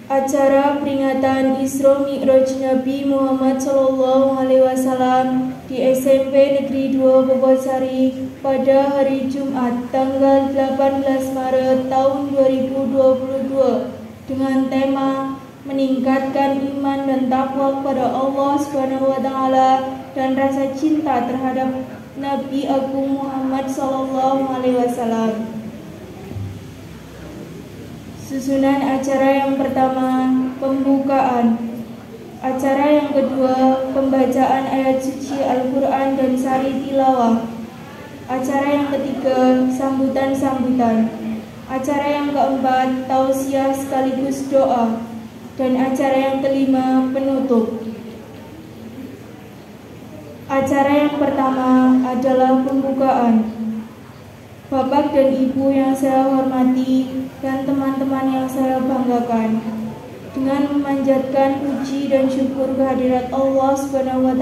Acara peringatan Isra Mi'raj Nabi Muhammad SAW di SMP Negeri 2 Bogosari pada hari Jumat tanggal 18 Maret tahun 2022 dengan tema meningkatkan iman dan takwa kepada Allah SWT dan rasa cinta terhadap Nabi Agung Muhammad SAW. Susunan acara yang pertama, pembukaan. Acara yang kedua, pembacaan ayat suci Al-Quran dan sari tilawah. Acara yang ketiga, sambutan-sambutan. Acara yang keempat, tausiah sekaligus doa. Dan acara yang kelima, penutup. Acara yang pertama adalah pembukaan. Bapak dan Ibu yang saya hormati dan teman-teman yang saya banggakan, dengan memanjatkan puji dan syukur kehadirat Allah SWT,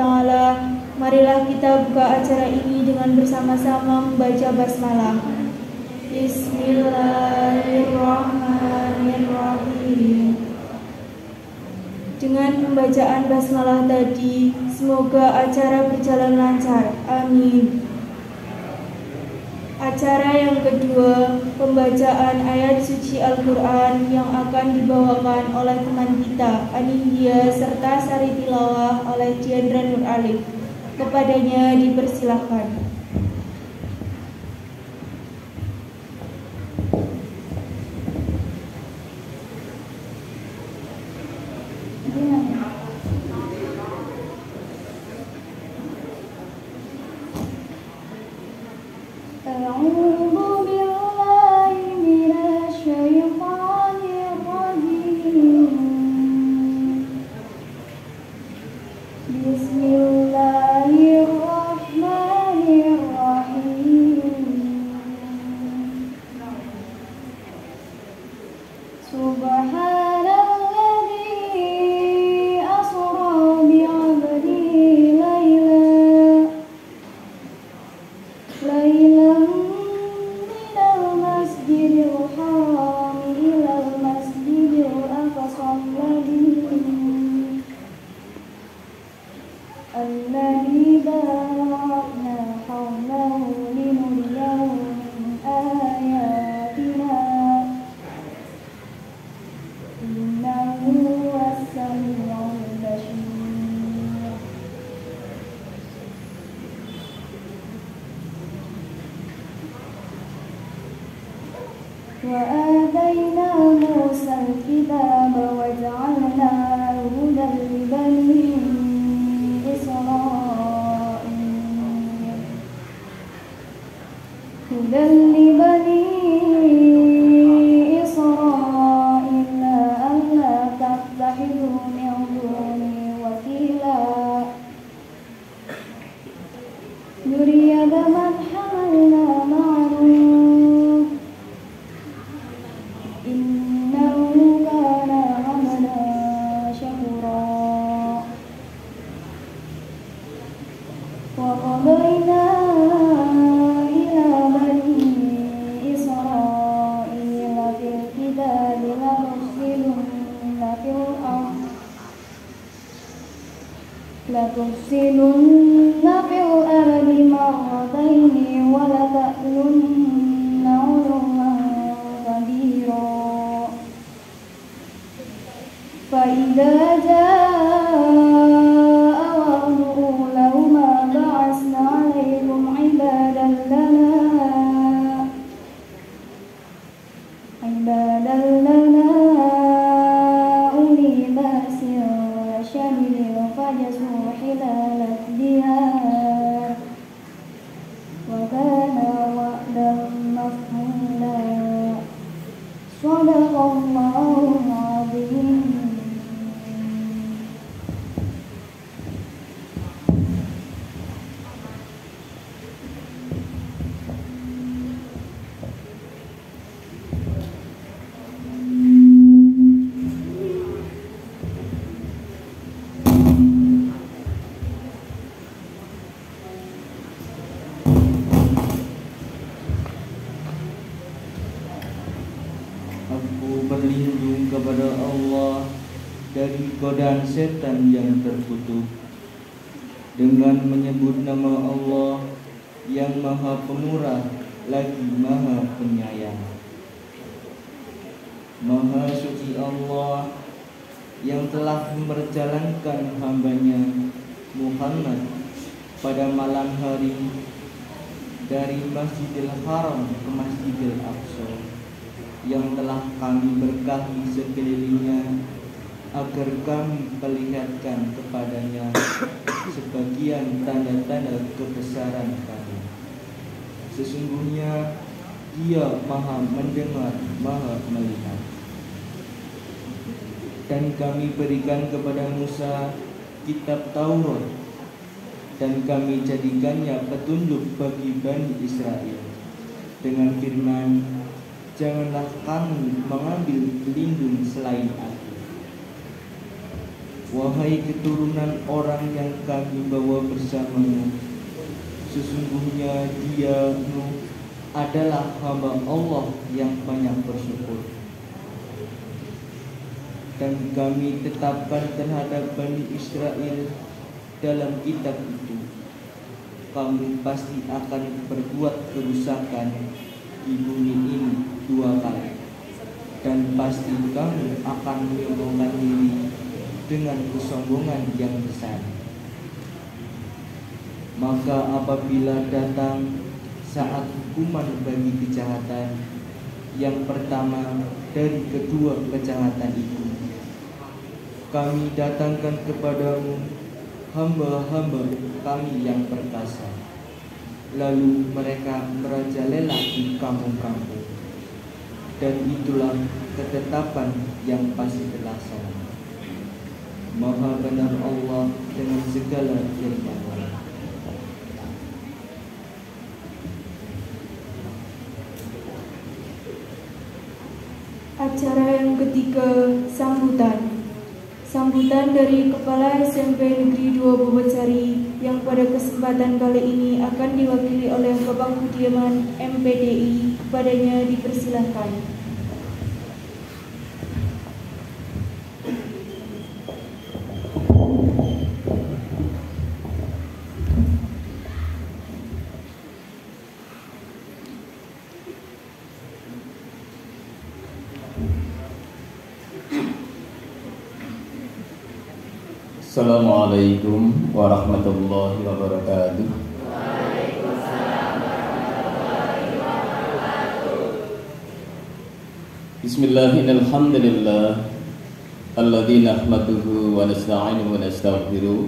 marilah kita buka acara ini dengan bersama-sama membaca basmalah. Bismillahirrahmanirrahim. Dengan pembacaan basmalah tadi, semoga acara berjalan lancar. Amin. Acara yang kedua, pembacaan ayat suci Al-Quran yang akan dibawakan oleh teman kita, Anindya, serta sari tilawah oleh Diandra Nur Alif. Kepadanya dipersilahkan. وآتينا موسى الكتاب وجعلناه هدى لبني إسرائيل ألا تتخذوا من دوني وكيلا ذرية من حملنا مع نوح إنه كان عبدا شكورا وقضينا إلى بني إسرائيل في الكتاب لتفسدن في الأرض مرتين ولتألن علوا كبيرا فإذا جاء وعد أولاهما بعثنا عليكم عبادا لنا أولي بأس شديد فجاسوا خلال الديار وكان وعدا مفعولا صدق الله العظيم. Aku berlindung kepada Allah dari godaan setan yang terkutuk dengan menyebut nama Allah yang Maha Pemurah lagi Maha Penyayang. Maha suci Allah yang telah memperjalankan hambanya Muhammad pada malam hari dari Masjidil Haram ke Masjidil Aqsa, yang telah kami berkahi sekelilingnya agar kami perlihatkan kepadanya sebagian tanda-tanda kebesaran kami. Sesungguhnya Dia Maha mendengar, Maha melihat. Dan kami berikan kepada Musa kitab Taurat, dan kami jadikannya petunjuk bagi Bani Israel dengan firman, janganlah kamu mengambil pelindung selain aku. Wahai keturunan orang yang kami bawa bersamamu, sesungguhnya dia Nuh adalah hamba Allah yang banyak bersyukur. Dan kami tetapkan terhadap Bani Israel dalam kitab itu, kamu pasti akan berbuat kerusakan di bumi ini 2 kali, dan pasti kamu akan menyombongkan diri dengan kesombongan yang besar. Maka apabila datang saat hukuman bagi kejahatan yang pertama dari kedua kejahatan itu, kami datangkan kepadamu hamba-hamba kami yang perkasa, lalu mereka merajalela di kampung-kampung, dan itulah ketetapan yang pasti terlaksana. Maha benar Allah dengan segala firman-Nya. Acara yang ketiga, sambutan dari Kepala SMP Negeri 2 Bobotsari yang pada kesempatan kali ini akan diwakili oleh Bapak Budiman MPDI. Kepadanya dipersilahkan. Assalamualaikum warahmatullahi wabarakatuh. Bismillahirrahmanirrahim. Alladzi nahmaduhu wa nasta'inuhu wa nastaghfiruh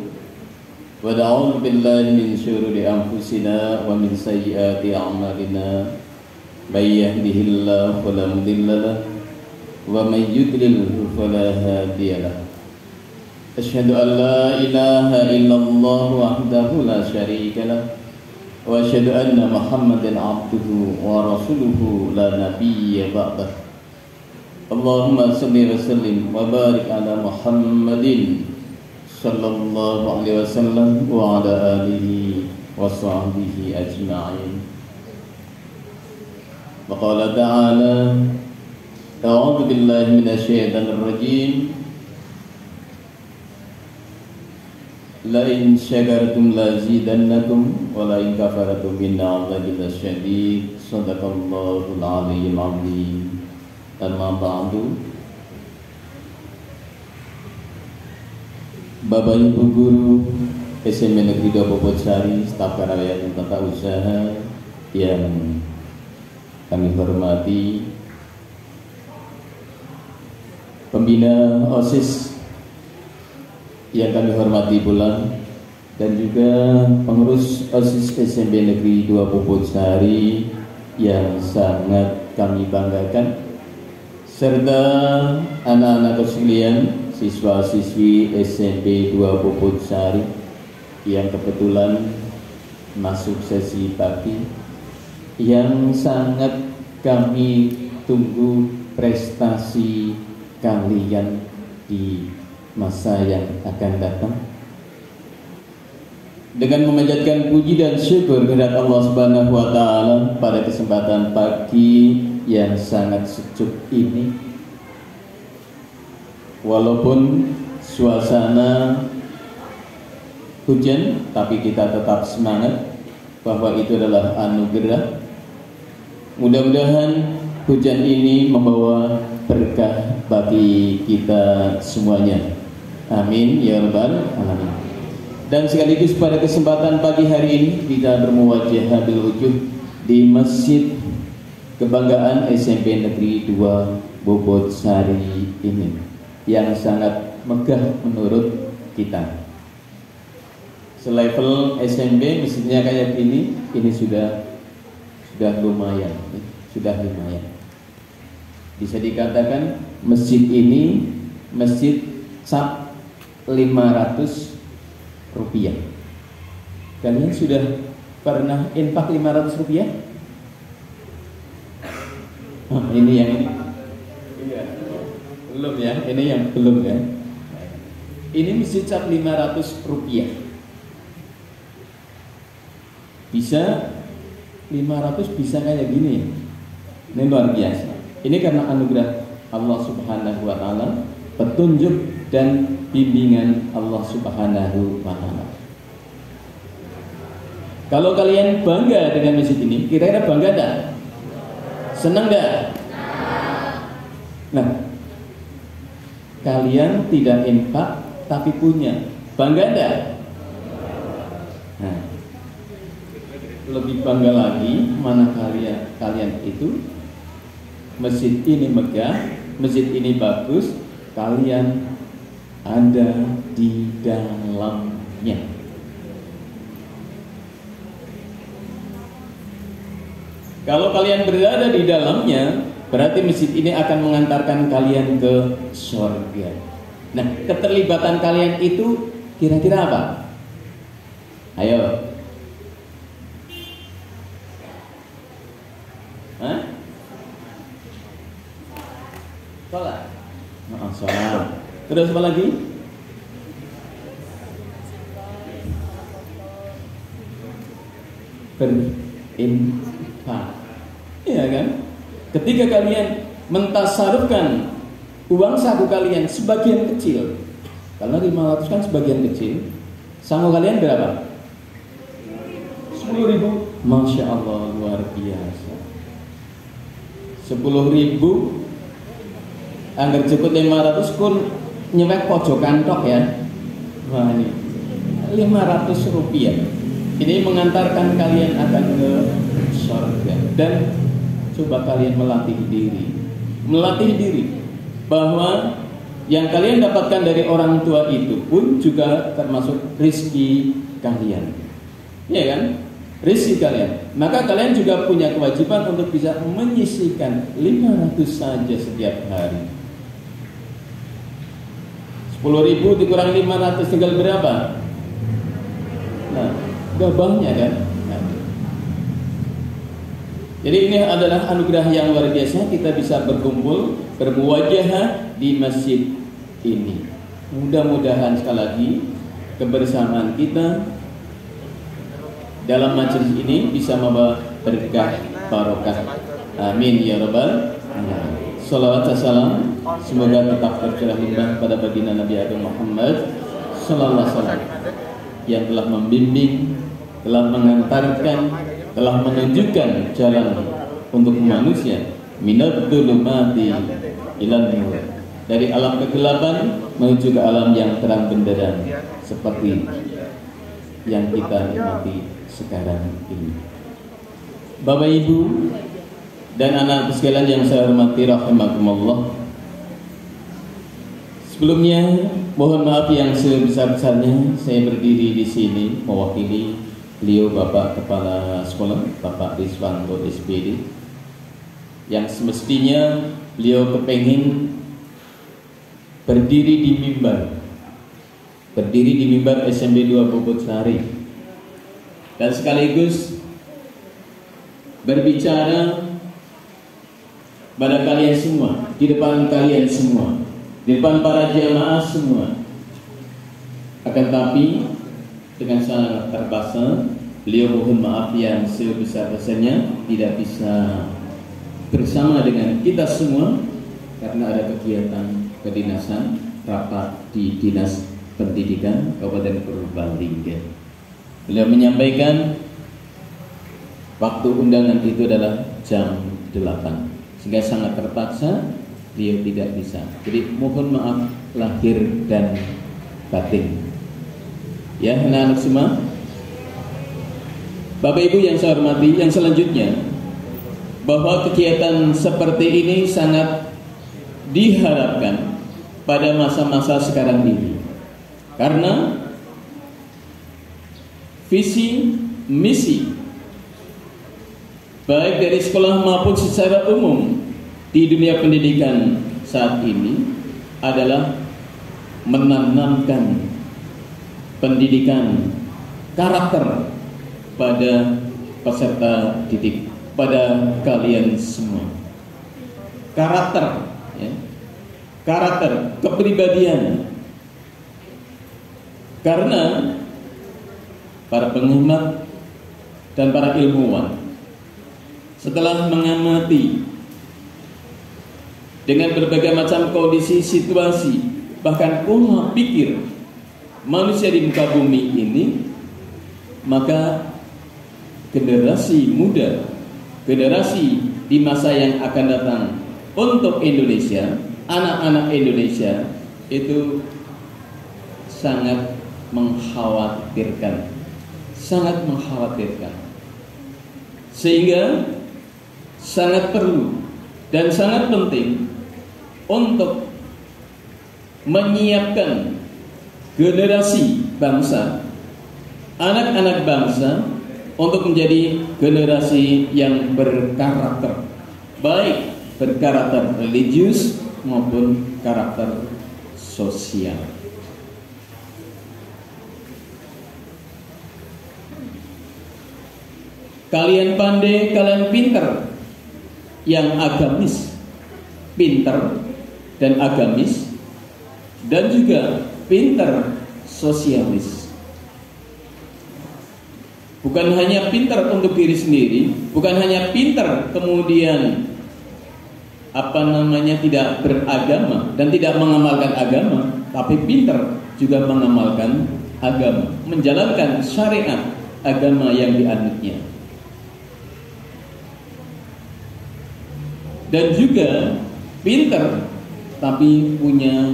wa na'udzu billahi min syururi anfusina wa min sayyiati a'malina. May yahdihillahu fala mudilla lahu wa may yudlil fala hadiya lahu. Asyhadu an la ilaha illallah wahdahu la syarika lah wa asyhadu anna Muhammadan abduhu wa rasuluhu la nabiyya ba'dah. Allahumma shalli wa sallim wa barik ala Muhammadin sallallahu alaihi wasallam wa ala alihi wa sahbihi ajma'in. Wa qala ta'ala, a'udzu billahi minasy syaithanir rajim. La in syakartum lazidannakum wa la in kafartum inna 'adzabi lasyadid. Shadaqallahul 'aliyyul 'azim. Amma ba'du. Bapak Ibu guru SMP Negeri 2 Bobotsari, staf kerawaian dan tata usaha yang kami hormati, pembina OSIS yang kami hormati pula, dan juga pengurus OSIS SMP Negeri 2 Bobotsari yang sangat kami banggakan, serta anak-anak sekalian, siswa-siswi SMP 2 Bobotsari yang kebetulan masuk sesi pagi, yang sangat kami tunggu prestasi kalian di masa yang akan datang. Dengan memanjatkan puji dan syukur kehadirat Allah Subhanahu wa taala, pada kesempatan pagi yang sangat sejuk ini, walaupun suasana hujan, tapi kita tetap semangat bahwa itu adalah anugerah. Mudah-mudahan hujan ini membawa berkah bagi kita semuanya. Amin ya rabbal alamin. Dan sekaligus pada kesempatan pagi hari ini kita bermuwajah bil wujuh di Masjid Kebanggaan SMP Negeri 2 Bobotsari ini yang sangat megah menurut kita. Selevel SMP masjidnya kayak gini, ini sudah lumayan, Bisa dikatakan masjid ini masjid cap 500 rupiah. Kalian sudah pernah infak 500 rupiah? Ini yang ini. Iya. Belum ya, ini yang belum ya. Ini masjid cap 500 rupiah. Bisa 500 bisa kayak gini ya. Ini luar biasa. Ini karena anugerah Allah Subhanahu wa taala, petunjuk dan bimbingan Allah Subhanahu wa taala. Kalau kalian bangga dengan masjid ini, kira-kira bangga enggak? Senang enggak? Nah, kalian tidak infak tapi punya, bangga enggak? Nah, lebih bangga lagi mana kalian itu masjid ini megah, masjid ini bagus, kalian ada di dalamnya. Kalau kalian berada di dalamnya, berarti masjid ini akan mengantarkan kalian ke surga. Nah, keterlibatan kalian itu kira-kira apa? Ayo. Hah? Sholat. Sholat. Terus apa lagi? Berinfak. Iya kan? Ketika kalian mentasarufkan uang saku kalian sebagian kecil, karena 500 kan sebagian kecil, sangu kalian berapa? 10.000. Masya Allah, luar biasa. 10.000 anggar cukup 500 kun nyewek pojok kantok ya. Wah, ini 500 rupiah. Ini mengantarkan kalian akan ke surga. Dan coba kalian melatih diri bahwa yang kalian dapatkan dari orang tua itu pun juga termasuk rezeki kalian. Iya kan? Rezeki kalian. Maka kalian juga punya kewajiban untuk bisa menyisihkan 500 saja setiap hari. 10.000 dikurang 500 tinggal berapa? Nah, gabahnya kan? Nah. Jadi ini adalah anugerah yang luar biasa, kita bisa berkumpul, bermuwajahah di masjid ini. Mudah-mudahan sekali lagi kebersamaan kita dalam majelis ini bisa membawa berkah barokah. Amin ya rabbal alamin. Salawat salam semoga tetap tercurah limpah pada baginda Nabi Agung Muhammad sallallahu alaihi wasallam yang telah membimbing, telah mengantarkan, telah menunjukkan jalan untuk manusia minad dzulumati ilan nur, dari alam kegelapan menuju ke alam yang terang benderang seperti yang kita nikmati sekarang ini. Bapak Ibu dan anak sekalian yang saya hormati rahimakumullah. Sebelumnya mohon maaf yang sebesar-besarnya saya berdiri di sini mewakili beliau Bapak Kepala Sekolah Bapak Rizwanto SPD yang semestinya beliau kepengin berdiri di mimbar SMP 2 Bobotsari dan sekaligus berbicara pada kalian semua, di depan kalian semua, di depan para jamaah semua. Akan tapi dengan sangat terpaksa beliau mohon maaf yang sebesar-besarnya tidak bisa bersama dengan kita semua karena ada kegiatan kedinasan rapat di Dinas Pendidikan Kabupaten Purbalingga. Beliau menyampaikan waktu undangan itu adalah jam 8, sehingga sangat terpaksa beliau tidak bisa. Jadi mohon maaf lahir dan batin. Ya, anak-anak semua, Bapak Ibu yang saya hormati, yang selanjutnya bahwa kegiatan seperti ini sangat diharapkan pada masa-masa sekarang ini. Karena visi misi baik dari sekolah maupun secara umum di dunia pendidikan saat ini adalah menanamkan pendidikan karakter pada peserta didik, pada kalian semua. Karakter, ya, karakter, kepribadian. Karena para pengamat dan para ilmuwan setelah mengamati dengan berbagai macam kondisi, situasi, bahkan pola pikir manusia di muka bumi ini, maka generasi muda, generasi di masa yang akan datang untuk Indonesia, anak-anak Indonesia itu sangat mengkhawatirkan, sangat mengkhawatirkan, sehingga sangat perlu dan sangat penting untuk menyiapkan generasi bangsa, anak-anak bangsa untuk menjadi generasi yang berkarakter, baik berkarakter religius maupun karakter sosial. Kalian pandai, kalian pinter, yang agamis, pinter dan agamis, dan juga pinter sosialis. Bukan hanya pinter untuk diri sendiri, bukan hanya pinter kemudian tidak beragama dan tidak mengamalkan agama, tapi pinter juga mengamalkan agama, menjalankan syariat agama yang dianutnya. Dan juga pinter tapi punya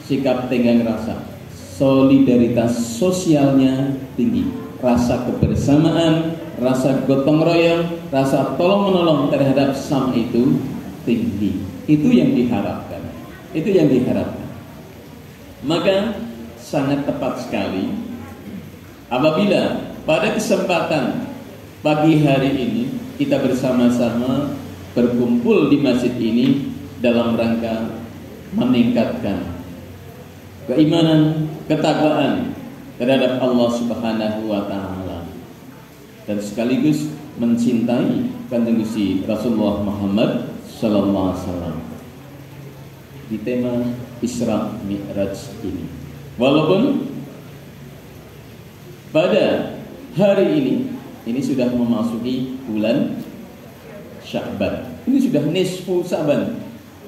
sikap tenggang rasa, solidaritas sosialnya tinggi, rasa kebersamaan, rasa gotong royong, rasa tolong menolong terhadap sesama itu tinggi. Itu yang diharapkan. Itu yang diharapkan. Maka sangat tepat sekali apabila pada kesempatan pagi hari ini kita bersama-sama berkumpul di masjid ini dalam rangka meningkatkan keimanan, ketakwaan terhadap Allah Subhanahu wa taala dan sekaligus mencintai Kanjeng Gusti Rasulullah Muhammad sallallahu alaihi wasallam di tema Isra Mi'raj ini. Walaupun pada hari ini sudah memasuki bulan Sya'ban. Ini sudah nisfu Sya'ban.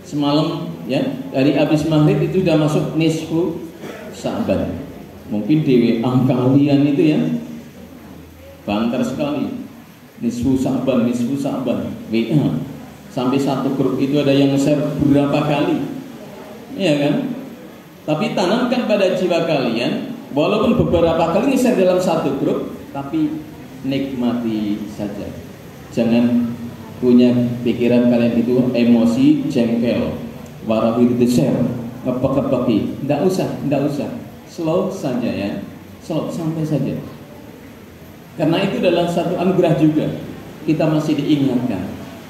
Semalam ya, dari habis maghrib itu sudah masuk nisfu Sya'ban. Mungkin di angka kalian itu ya banter sekali. Nisfu Sya'ban, nisfu Sya'ban. WA sampai satu grup itu ada yang share berapa kali. Iya kan? Tapi tanamkan pada jiwa kalian, walaupun beberapa kali share dalam satu grup, tapi nikmati saja. Jangan punya pikiran kalian itu emosi, jengkel, warawir share, ngepek-ngepeki. Tidak usah. Slow saja ya, slow sampai saja. Karena itu adalah satu anugerah juga. Kita masih diingatkan.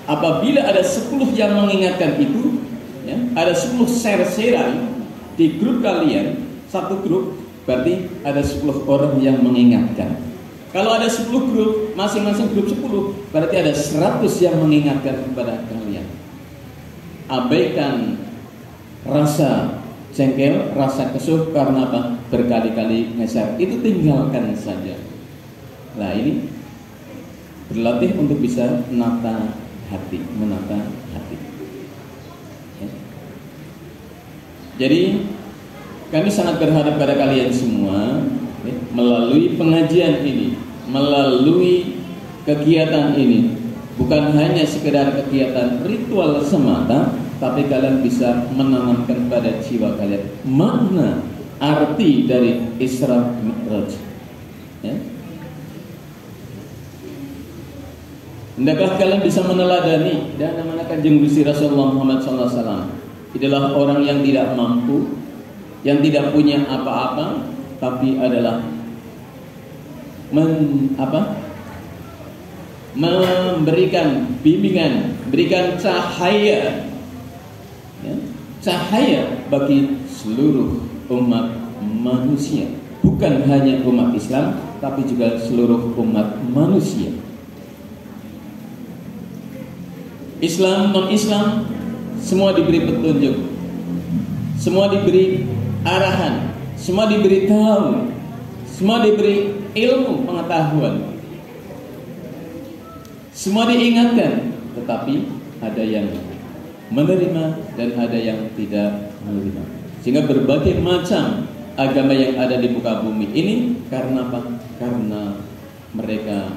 Apabila ada 10 yang mengingatkan itu, ya, ada 10 share-sharean di grup kalian, satu grup, berarti ada 10 orang yang mengingatkan. Kalau ada 10 grup, masing-masing grup 10, berarti ada 100 yang mengingatkan kepada kalian. Abaikan rasa jengkel, rasa kesuh karena apa? Berkali-kali nge-share. Itu tinggalkan saja. Nah ini berlatih untuk bisa nata hati, menata hati. Ya. Jadi kami sangat berharap pada kalian semua, ya, melalui pengajian ini, melalui kegiatan ini, bukan hanya sekedar kegiatan ritual semata, tapi kalian bisa menanamkan pada jiwa kalian makna arti dari Isra Mi'raj. Ya. Hendaklah kalian bisa meneladani dan mana Kanjeng Gusti Rasulullah Muhammad SAW. Adalah orang yang tidak mampu, yang tidak punya apa-apa, tapi adalah memberikan bimbingan, berikan cahaya, ya, cahaya bagi seluruh umat manusia, bukan hanya umat Islam, tapi juga seluruh umat manusia. Islam, non-Islam, semua diberi petunjuk, semua diberi arahan, semua diberi tahu, semua diberi ilmu pengetahuan, semua diingatkan, tetapi ada yang menerima dan ada yang tidak menerima. Sehingga berbagai macam agama yang ada di muka bumi ini karena apa? Karena mereka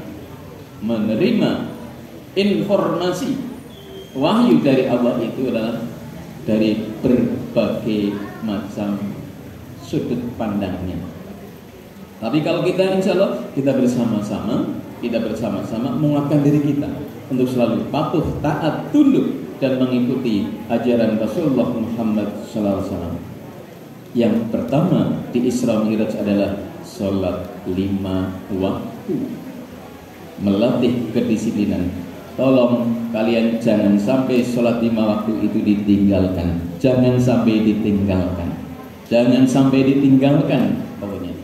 menerima informasi wahyu dari Allah itu adalah dari berbagai macam sudut pandangnya. Tapi kalau kita insya Allah kita bersama-sama menguatkan diri kita untuk selalu patuh, taat, tunduk dan mengikuti ajaran Rasulullah Muhammad SAW. Yang pertama di Isra Mi'raj adalah sholat 5 waktu, melatih kedisiplinan. Tolong kalian jangan sampai sholat 5 waktu itu ditinggalkan. Jangan sampai ditinggalkan. Jangan sampai ditinggalkan. Pokoknya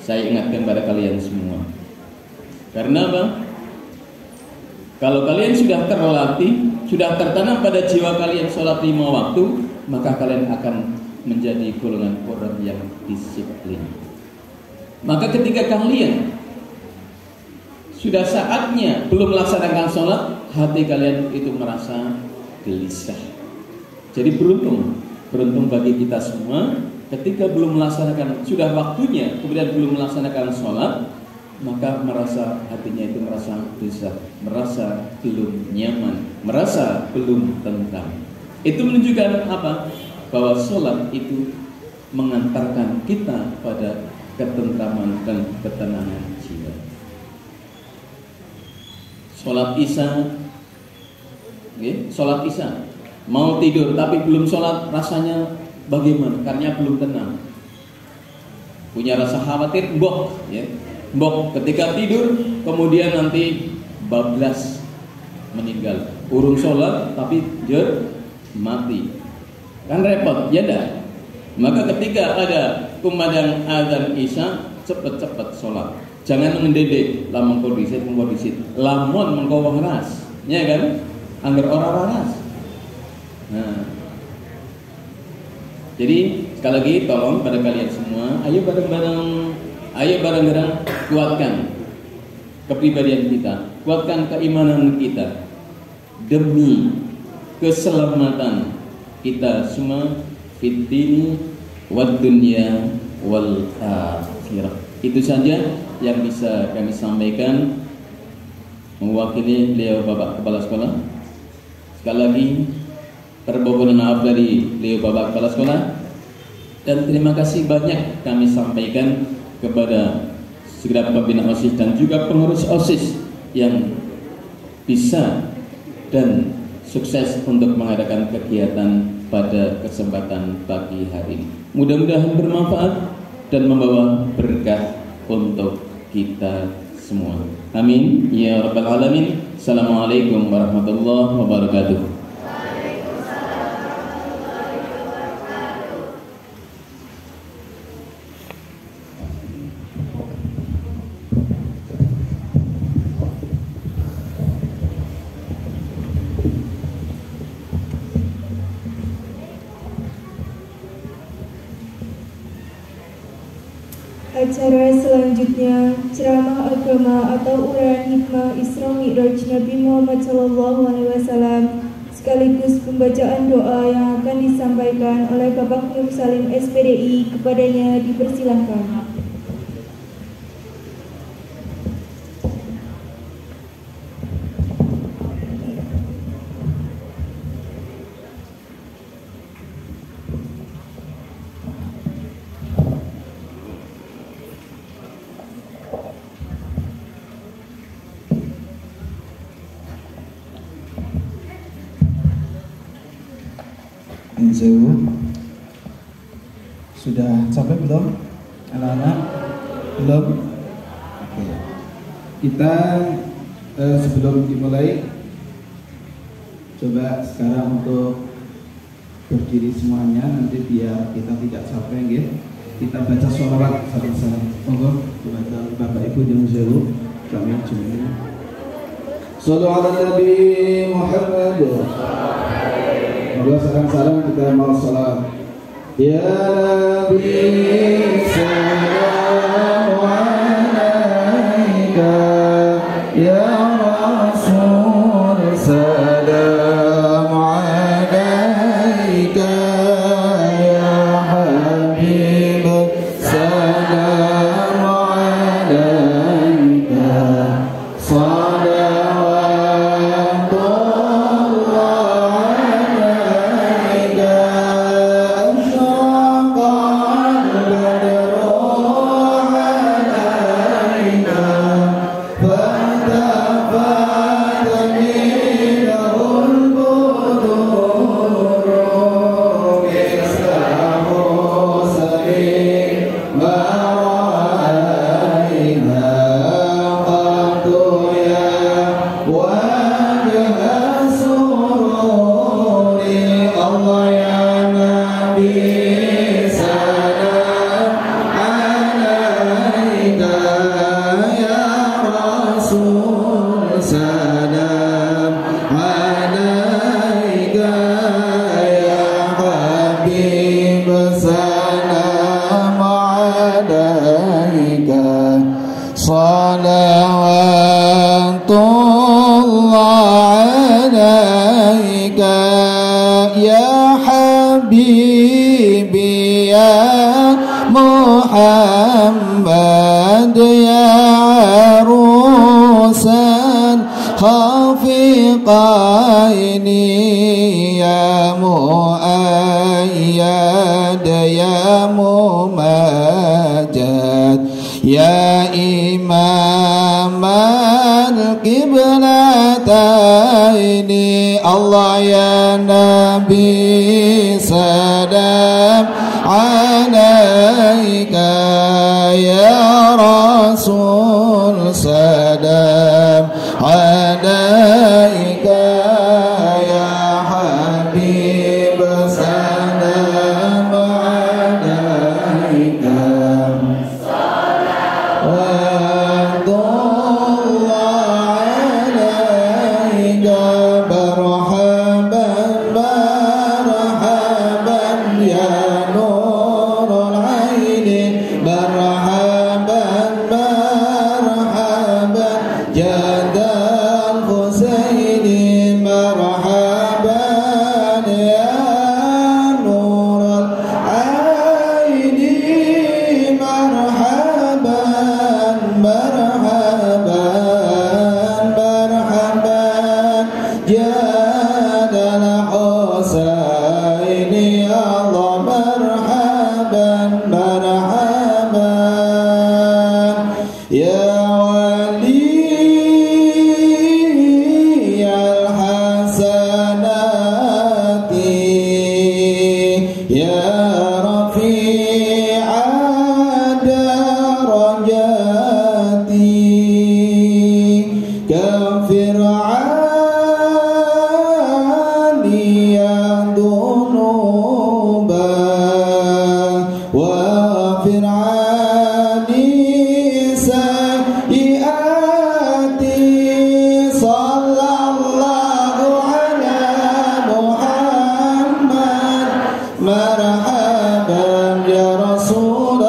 saya ingatkan pada kalian semua. Karena apa? Kalau kalian sudah terlatih, sudah tertanam pada jiwa kalian sholat 5 waktu, maka kalian akan menjadi golongan orang yang disiplin. Maka ketika kalian sudah saatnya belum melaksanakan sholat, hati kalian itu merasa gelisah. Jadi beruntung bagi kita semua ketika belum melaksanakan, sudah waktunya kemudian belum melaksanakan sholat, maka merasa hatinya itu merasa gelisah, merasa belum nyaman, merasa belum tentram. Itu menunjukkan apa? Bahwa sholat itu mengantarkan kita pada ketentraman dan ketenangan jiwa. Sholat Isya, sholat Isya, mau tidur tapi belum sholat, rasanya bagaimana? Karena belum tenang, punya rasa khawatir, mbok, ya, mbok ketika tidur, kemudian nanti bablas meninggal, urung sholat tapi jer mati, kan repot, ya dah. Maka ketika ada kumandang azan Isya, cepet-cepet sholat. Jangan mendedek, lamun kondisi, lamun mengko waras, ya kan? Angger ora waras. Nah, jadi sekali lagi tolong pada kalian semua, ayo bareng-bareng kuatkan kepribadian kita, kuatkan keimanan kita demi keselamatan kita semua fid dini wad dunya wal akhirah. Itu saja yang bisa kami sampaikan mewakili beliau Bapak Kepala Sekolah. Sekali lagi permohonan maaf dari beliau Bapak Kepala Sekolah, dan terima kasih banyak kami sampaikan kepada segenap pembina OSIS dan juga pengurus OSIS yang bisa dan sukses untuk mengadakan kegiatan pada kesempatan pagi hari ini. Mudah-mudahan bermanfaat dan membawa berkah untuk kita semua. Amin ya rabbal alamin. Assalamualaikum warahmatullahi wabarakatuh. Acara selanjutnya ceramah agama atau uraian hikmah Isra Mi'raj Nabi Muhammad SAW sekaligus pembacaan doa yang akan disampaikan oleh Bapak Nur Salim SPDI. Kepadanya dipersilahkan. Sudah sampai belum anak-anak? Belum? Oke. Kita sebelum dimulai, coba sekarang untuk berdiri semuanya, nanti biar kita tidak capek ya. Kita baca sholawat sama-sama. Monggo kepada Bapak Ibu yang jauh kami jumpa. Shallu ala Nabi Muhammad. Monggo salam kita mau salam. Ya Nabi salam alaika, ya Rasul salam alaika, ya Habib salam alaika, Muhammad ya arusan khafiqaini ya muayyad ya mumajad ya imam al-qiblataini Allah ya Nabi salam alaika ya Rasul salam alaika ya Habib salam alaika Marhaban ya Rasulullah.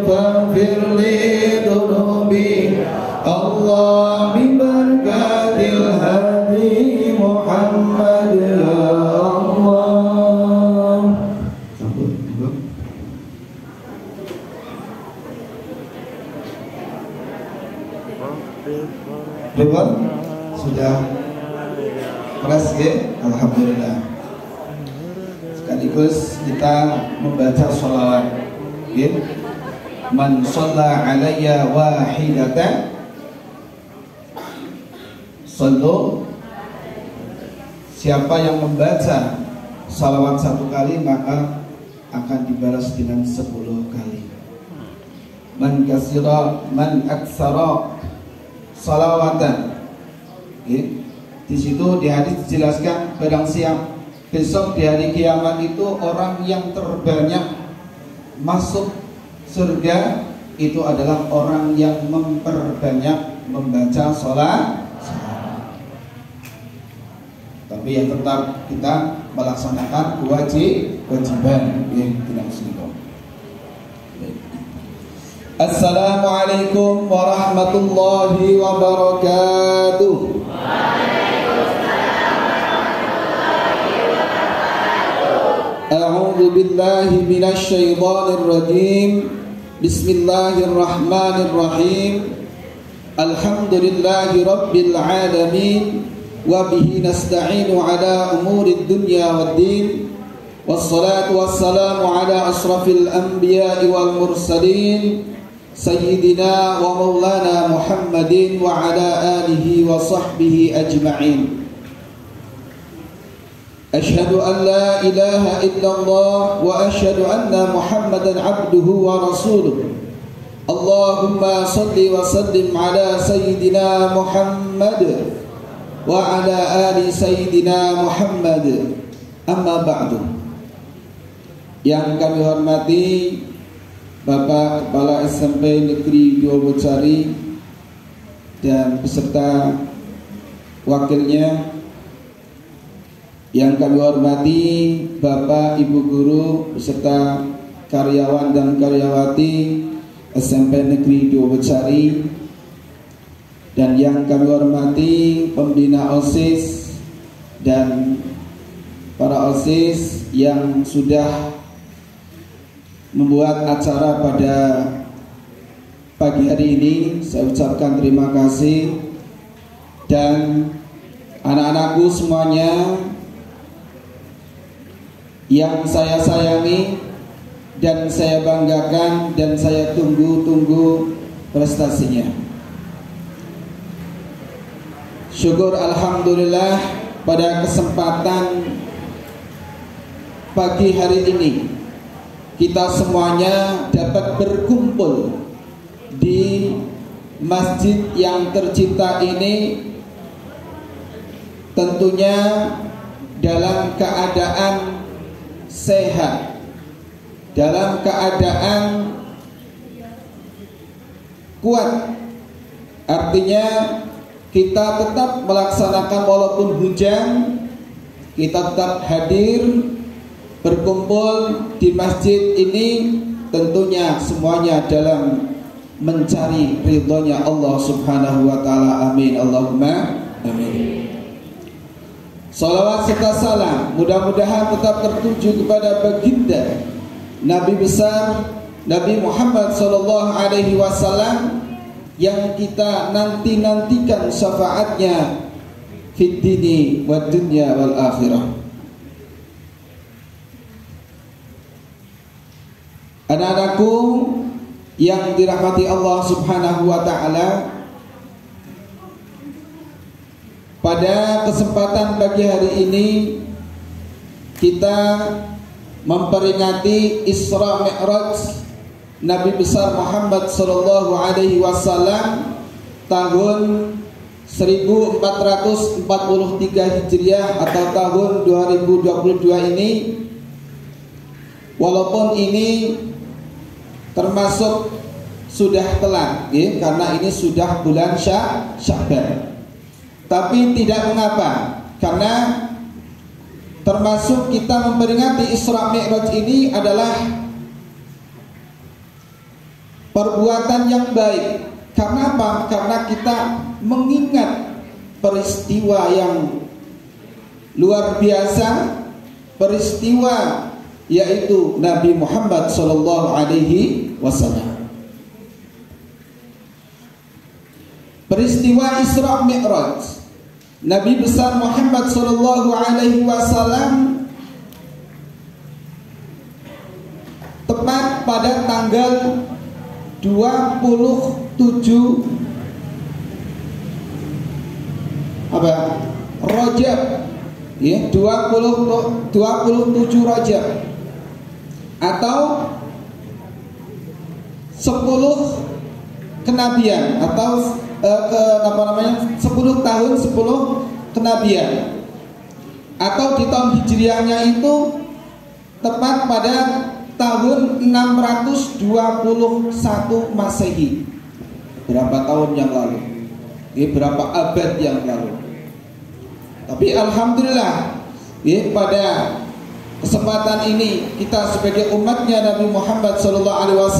فاغفر لي ذنوبي الله ببركة الهادي محمد يا الله. Ribon sudah keras ya, alhamdulillah. Sekaligus kita membaca sholawat ya. Man shalla alayya wahidatan sallu, siapa yang membaca salawat 1 kali maka akan dibalas dengan 10 kali. Man kasira man aksara salawatan ya. Di situ di hadis dijelaskan barang siapa besok di hari kiamat itu orang yang terbanyak masuk surga itu adalah orang yang memperbanyak membaca sholat. Tapi yang tetap kita melaksanakan kewajiban yang tidak selingkuh. Assalamualaikum warahmatullahi wabarakatuh. A'udzu billahi minasy syaithanir rajim. Bismillahirrahmanirrahim. Alhamdulillahi rabbil alamin wa bihi nasta'inu ala umurid dunya waddin. Wassalatu wassalamu ala asrafil anbiya'i wal mursalin sayyidina wa maulana Muhammadin wa ala alihi wa sahbihi ajma'in. Asyhadu an la ilaha illallah wa asyhadu anna Muhammadan abduhu wa rasuluh. Allahumma salli wa sallim ala sayyidina Muhammad wa ala ali sayyidina Muhammad. Amma ba'du. Yang kami hormati Bapak Kepala SMP Negeri 2 Bocari dan beserta wakilnya. Yang kami hormati Bapak Ibu Guru beserta karyawan dan karyawati SMP Negeri 2 Bocari. Dan yang kami hormati pembina OSIS dan para OSIS yang sudah membuat acara pada pagi hari ini. Saya ucapkan terima kasih. Dan anak-anakku semuanya yang saya sayangi dan saya banggakan dan saya tunggu-tunggu prestasinya. Syukur alhamdulillah pada kesempatan pagi hari ini kita semuanya dapat berkumpul di masjid yang tercinta ini, tentunya dalam keadaan sehat, dalam keadaan kuat. Artinya kita tetap melaksanakan walaupun hujan, kita tetap hadir berkumpul di masjid ini, tentunya semuanya dalam mencari ridhonya Allah Subhanahu wa taala. Amin Allahumma amin. Salawat serta salam mudah-mudahan tetap tertuju kepada baginda Nabi besar Nabi Muhammad sallallahu alaihi wasallam yang kita nanti-nantikan syafaatnya fid dini wad dunya wal akhirah. Anak-anakku yang dirahmati Allah Subhanahu wa taala, pada kesempatan pagi hari ini kita memperingati Isra Mi'raj Nabi besar Muhammad sallallahu alaihi wasallam tahun 1443 Hijriah atau tahun 2022 ini. Walaupun ini termasuk sudah telat ya, karena ini sudah bulan Sya'ban. Tapi tidak mengapa, karena termasuk kita memperingati Isra Mi'raj ini adalah perbuatan yang baik. Karena apa? Karena kita mengingat peristiwa yang luar biasa, peristiwa yaitu Nabi Muhammad sallallahu alaihi wasallam. Peristiwa Isra Mi'raj Nabi besar Muhammad sallallahu alaihi wasallam tepat pada tanggal 27 Rajab, ya, 27 Rajab atau 10 kenabian atau 10 tahun 10 kenabian, atau di tahun Hijriahnya itu tepat pada tahun 621 Masehi. Berapa tahun yang lalu? Berapa abad yang lalu? Tapi alhamdulillah, pada kesempatan ini kita sebagai umatnya Nabi Muhammad SAW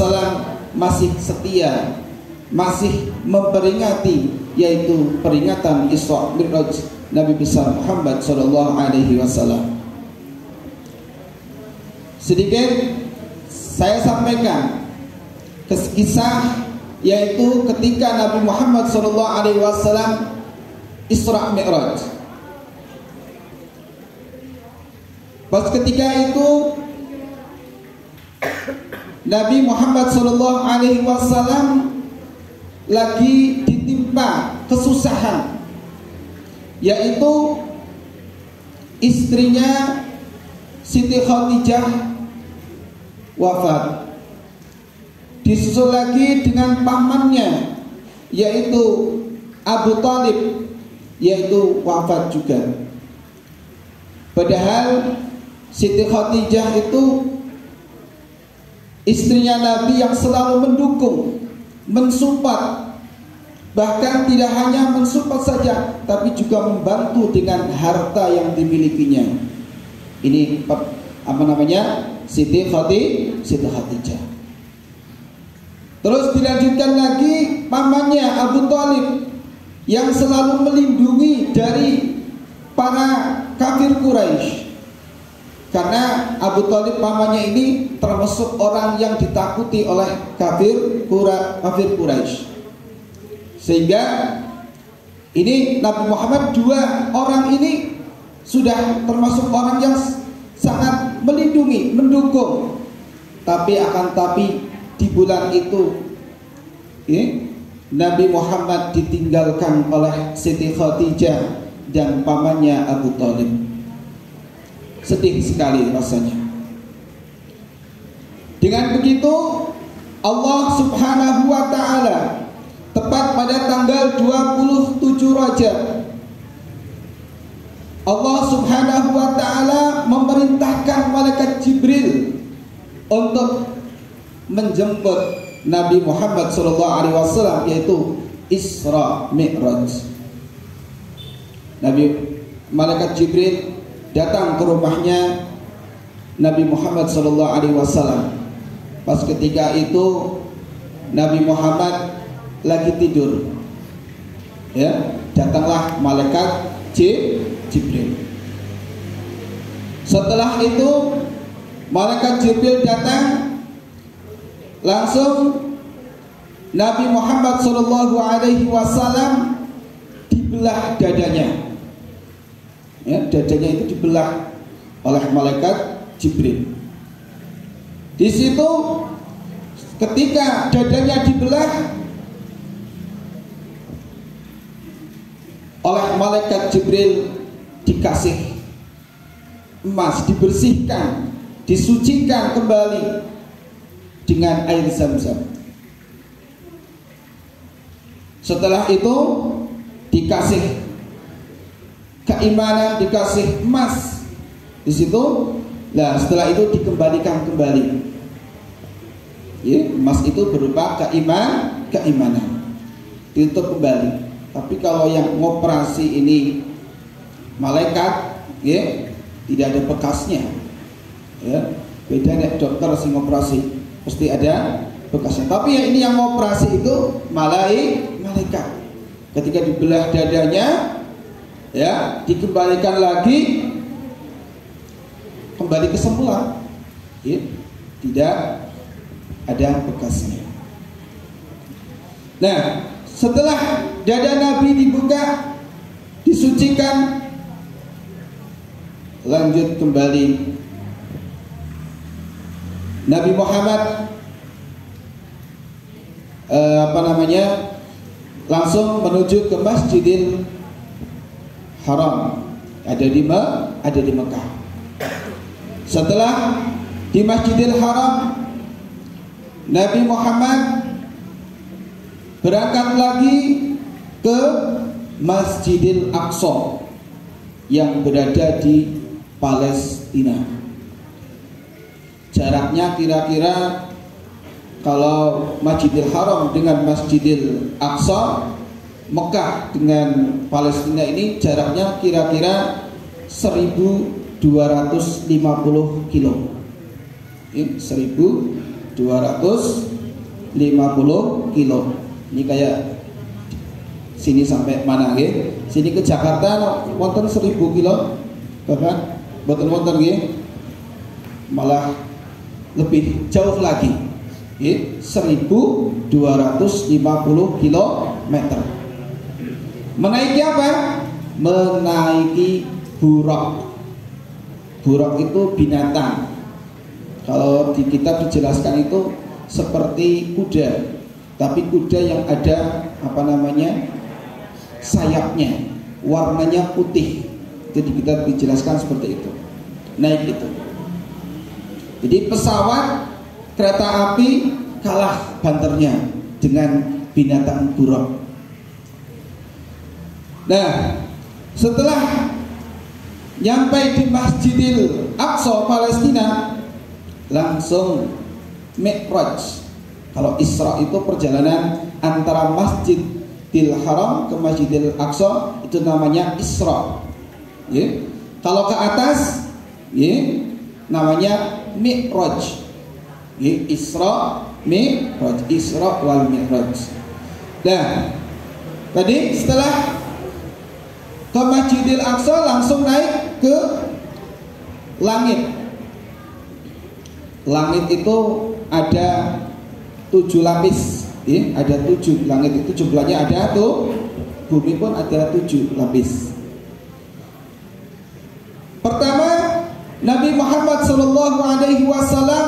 masih setia, masih memperingati, yaitu peringatan Isra Mi'raj Nabi besar Muhammad SAW. Sedikit saya sampaikan kisah, yaitu ketika Nabi Muhammad SAW Isra Mi'raj. Pas ketika itu Nabi Muhammad SAW lagi ditimpa kesusahan, yaitu istrinya Siti Khadijah wafat. Disusul lagi dengan pamannya, yaitu Abu Thalib, yaitu wafat juga. Padahal Siti Khadijah itu istrinya Nabi yang selalu mendukung, mensupport, bahkan tidak hanya mensupport saja, tapi juga membantu dengan harta yang dimilikinya. Ini Siti Khadijah. Terus dilanjutkan lagi pamannya Abu Thalib yang selalu melindungi dari para kafir Quraisy. Karena Abu Thalib pamannya ini termasuk orang yang ditakuti oleh kafir Quraisy. Sehingga ini Nabi Muhammad, dua orang ini sudah termasuk orang yang sangat melindungi, mendukung. Tapi di bulan itu Nabi Muhammad ditinggalkan oleh Siti Khadijah dan pamannya Abu Thalib. Sedih sekali rasanya. Dengan begitu Allah Subhanahu wa ta'ala tepat pada tanggal 27 Rajab, Allah Subhanahu wa ta'ala memerintahkan malaikat Jibril untuk menjemput Nabi Muhammad SAW, yaitu Isra Mi'raj. Malaikat Jibril datang ke rumahnya Nabi Muhammad SAW. Pas ketika itu Nabi Muhammad lagi tidur, ya, datanglah malaikat Jibril. Setelah itu malaikat Jibril datang, langsung Nabi Muhammad SAW dibelah dadanya. Ya, dadanya itu dibelah oleh malaikat Jibril. Di situ ketika dadanya dibelah oleh malaikat Jibril, dikasih emas, dibersihkan, disucikan kembali dengan air Zam-Zam. Setelah itu dikasih keimanan, dikasih emas di situ. Nah, setelah itu dikembalikan kembali. Ya, emas itu berupa keimanan. Ditutup kembali. Tapi kalau yang ngoperasi ini malaikat, ya, tidak ada bekasnya. Ya, beda nih dokter sing ngoperasi, pasti ada bekasnya. Tapi yang ini yang operasi itu malaikat. Ketika dibelah dadanya, ya, dikembalikan lagi, kembali ke semula, ya, tidak ada bekasnya. Nah, setelah dada Nabi dibuka, disucikan, lanjut kembali Nabi Muhammad langsung menuju ke Masjidil Haram, ada di Mekah. Setelah di Masjidil Haram, Nabi Muhammad berangkat lagi ke Masjidil Aqsa yang berada di Palestina. Jaraknya kira-kira, kalau Masjidil Haram dengan Masjidil Aqsa, Mekah dengan Palestina ini jaraknya kira-kira 1250 kilo. 1250 kilo. Ini kayak sini sampai mana nggih? Sini ke Jakarta wonten 1000 kilo. Bapak, boten-boten nggih. Malah lebih jauh lagi. 1250 kilometer. Menaiki apa? Menaiki buraq. Buraq itu binatang. Kalau di kitab dijelaskan itu seperti kuda, tapi kuda yang ada sayapnya, warnanya putih. Itu di kitab dijelaskan seperti itu. Naik itu. Jadi pesawat, kereta api kalah banternya dengan binatang buraq. Nah, setelah nyampai di Masjidil Aqsa Palestina, langsung Mi'raj. Kalau Isra itu perjalanan antara Masjidil Haram ke Masjidil Aqsa, itu namanya Isra. Kalau ke atas, namanya Mi'raj. Isra, Mi'raj, Isra wal Mi'raj. Nah, tadi setelah ke Masjidil Aqsa langsung naik ke langit. Langit itu ada 7 lapis, ada 7. Langit itu jumlahnya ada tuh. Bumi pun ada 7 lapis. Pertama, Nabi Muhammad SAW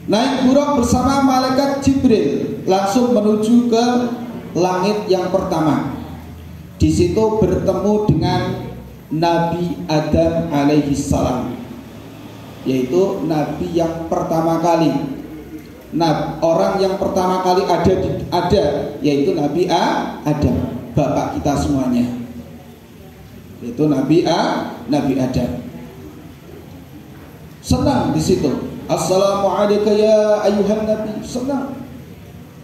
naik buraq bersama malaikat Jibril, langsung menuju ke langit yang pertama. Di situ bertemu dengan Nabi Adam alaihissalam, yaitu Nabi yang pertama kali. Nah, orang yang pertama kali ada yaitu Nabi Adam, bapak kita semuanya, yaitu Nabi Adam. Senang di situ. Assalamualaikum ya ayuhan Nabi, senang.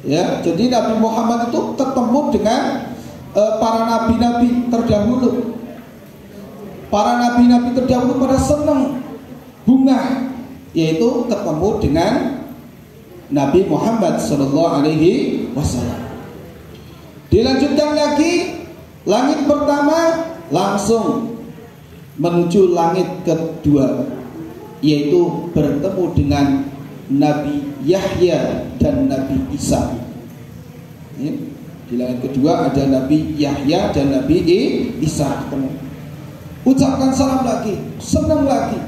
Ya, jadi Nabi Muhammad itu ketemu dengan para nabi-nabi terdahulu. Para nabi-nabi terdahulu pada senang, bunga, yaitu ketemu dengan Nabi Muhammad SAW. Dilanjutkan lagi, langit pertama langsung menuju langit kedua, yaitu bertemu dengan Nabi Yahya dan Nabi Isa. Di langit kedua ada Nabi Yahya dan Nabi Isa ketemu. Ucapkan salam lagi, senang lagi,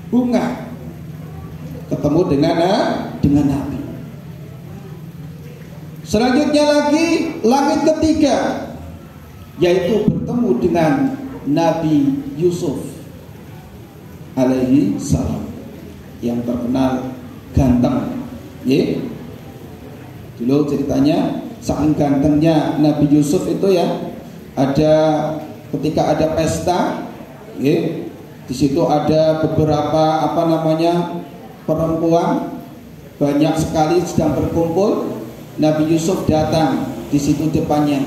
bunga, ketemu dengan Nabi. Selanjutnya lagi langit ketiga, yaitu bertemu dengan Nabi Yusuf alaihi salam, yang terkenal ganteng. Dulu ceritanya saking gantengnya Nabi Yusuf itu ya, ada ketika ada pesta, di situ ada beberapa perempuan banyak sekali sedang berkumpul. Nabi Yusuf datang di situ depannya.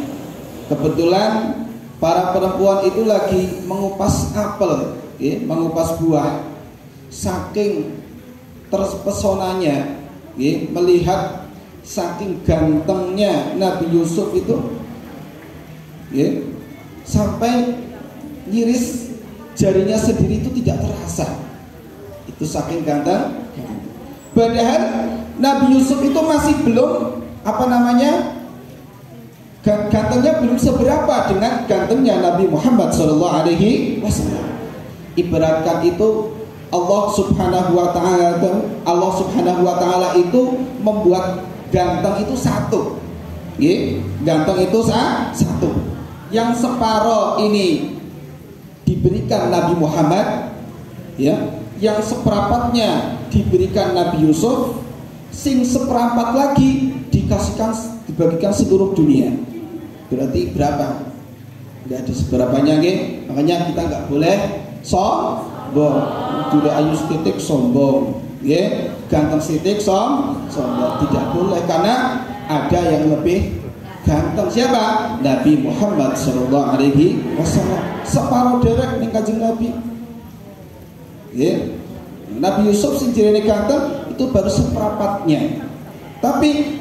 Kebetulan para perempuan itu lagi mengupas apel, mengupas buah. Saking terpesonanya melihat saking gantengnya Nabi Yusuf itu, sampai ngiris jarinya sendiri itu tidak terasa. Itu saking ganteng. Padahal Nabi Yusuf itu masih belum gantengnya belum seberapa dengan gantengnya Nabi Muhammad SAW. Ibaratkan itu Allah Subhanahu wa Ta'ala itu membuat ganteng itu satu. Ganteng itu satu. Yang separuh ini diberikan Nabi Muhammad, yang seperempatnya diberikan Nabi Yusuf, sing seperempat lagi dibagikan seluruh dunia. Berarti berapa? Enggak ada seberapanya, makanya kita nggak boleh sombong. Tidak ayu titik sombong, ganteng titik sombong. Tidak boleh, karena ada yang lebih ganteng. Siapa? Nabi Muhammad SAW. Separuh derek ning Kanjeng Nabi. Nabi Yusuf sing jenenge ganteng itu baru seperempatnya. Tapi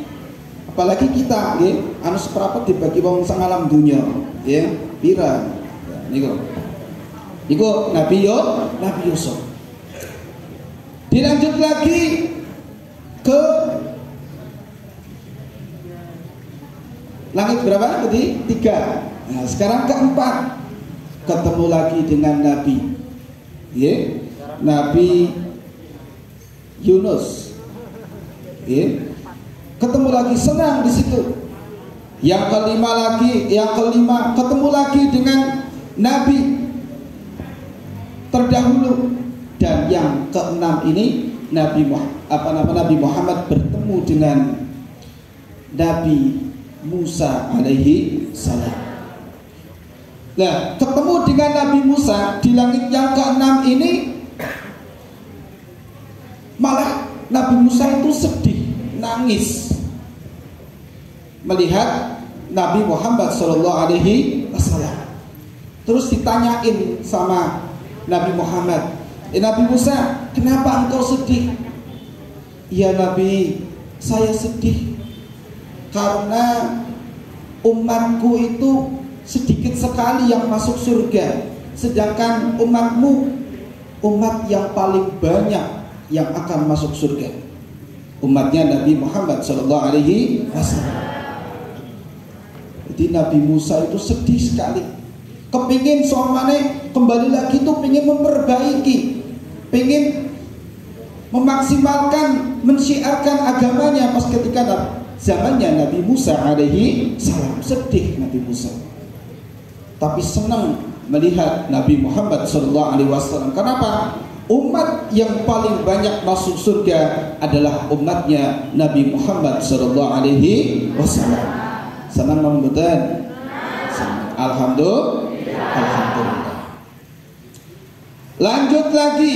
apalagi kita, anu seperempat dibagi wong sak alam dunya, pira? Niku Nabi Yusuf. Dilanjut lagi ke langit berapa tadi? 3. Nah, sekarang keempat, ketemu lagi dengan Nabi, Nabi Yunus, ketemu lagi, senang di situ. Yang kelima ketemu lagi dengan Nabi terdahulu. Dan yang keenam ini Nabi Muhammad bertemu dengan Nabi Musa alaihi salam. Nah, ketemu dengan Nabi Musa di langit yang keenam ini, malah Nabi Musa itu sedih, nangis melihat Nabi Muhammad SAW. Terus ditanyain sama Nabi Muhammad, Nabi Musa, kenapa engkau sedih? Ya Nabi, saya sedih karena umatku itu sedikit sekali yang masuk surga, sedangkan umatmu umat yang paling banyak yang akan masuk surga. Umatnya Nabi Muhammad SAW. Jadi Nabi Musa itu sedih sekali, kepingin soalnya kembali lagi tuh, pengen memperbaiki, pengen memaksimalkan, mensyiarkan agamanya. Pas ketika zamannya Nabi Musa alaihi salam, sedih Nabi Musa, tapi senang melihat Nabi Muhammad SAW. Kenapa? Umat yang paling banyak masuk surga adalah umatnya Nabi Muhammad SAW. Senang membetul. Alhamdulillah. Lanjut lagi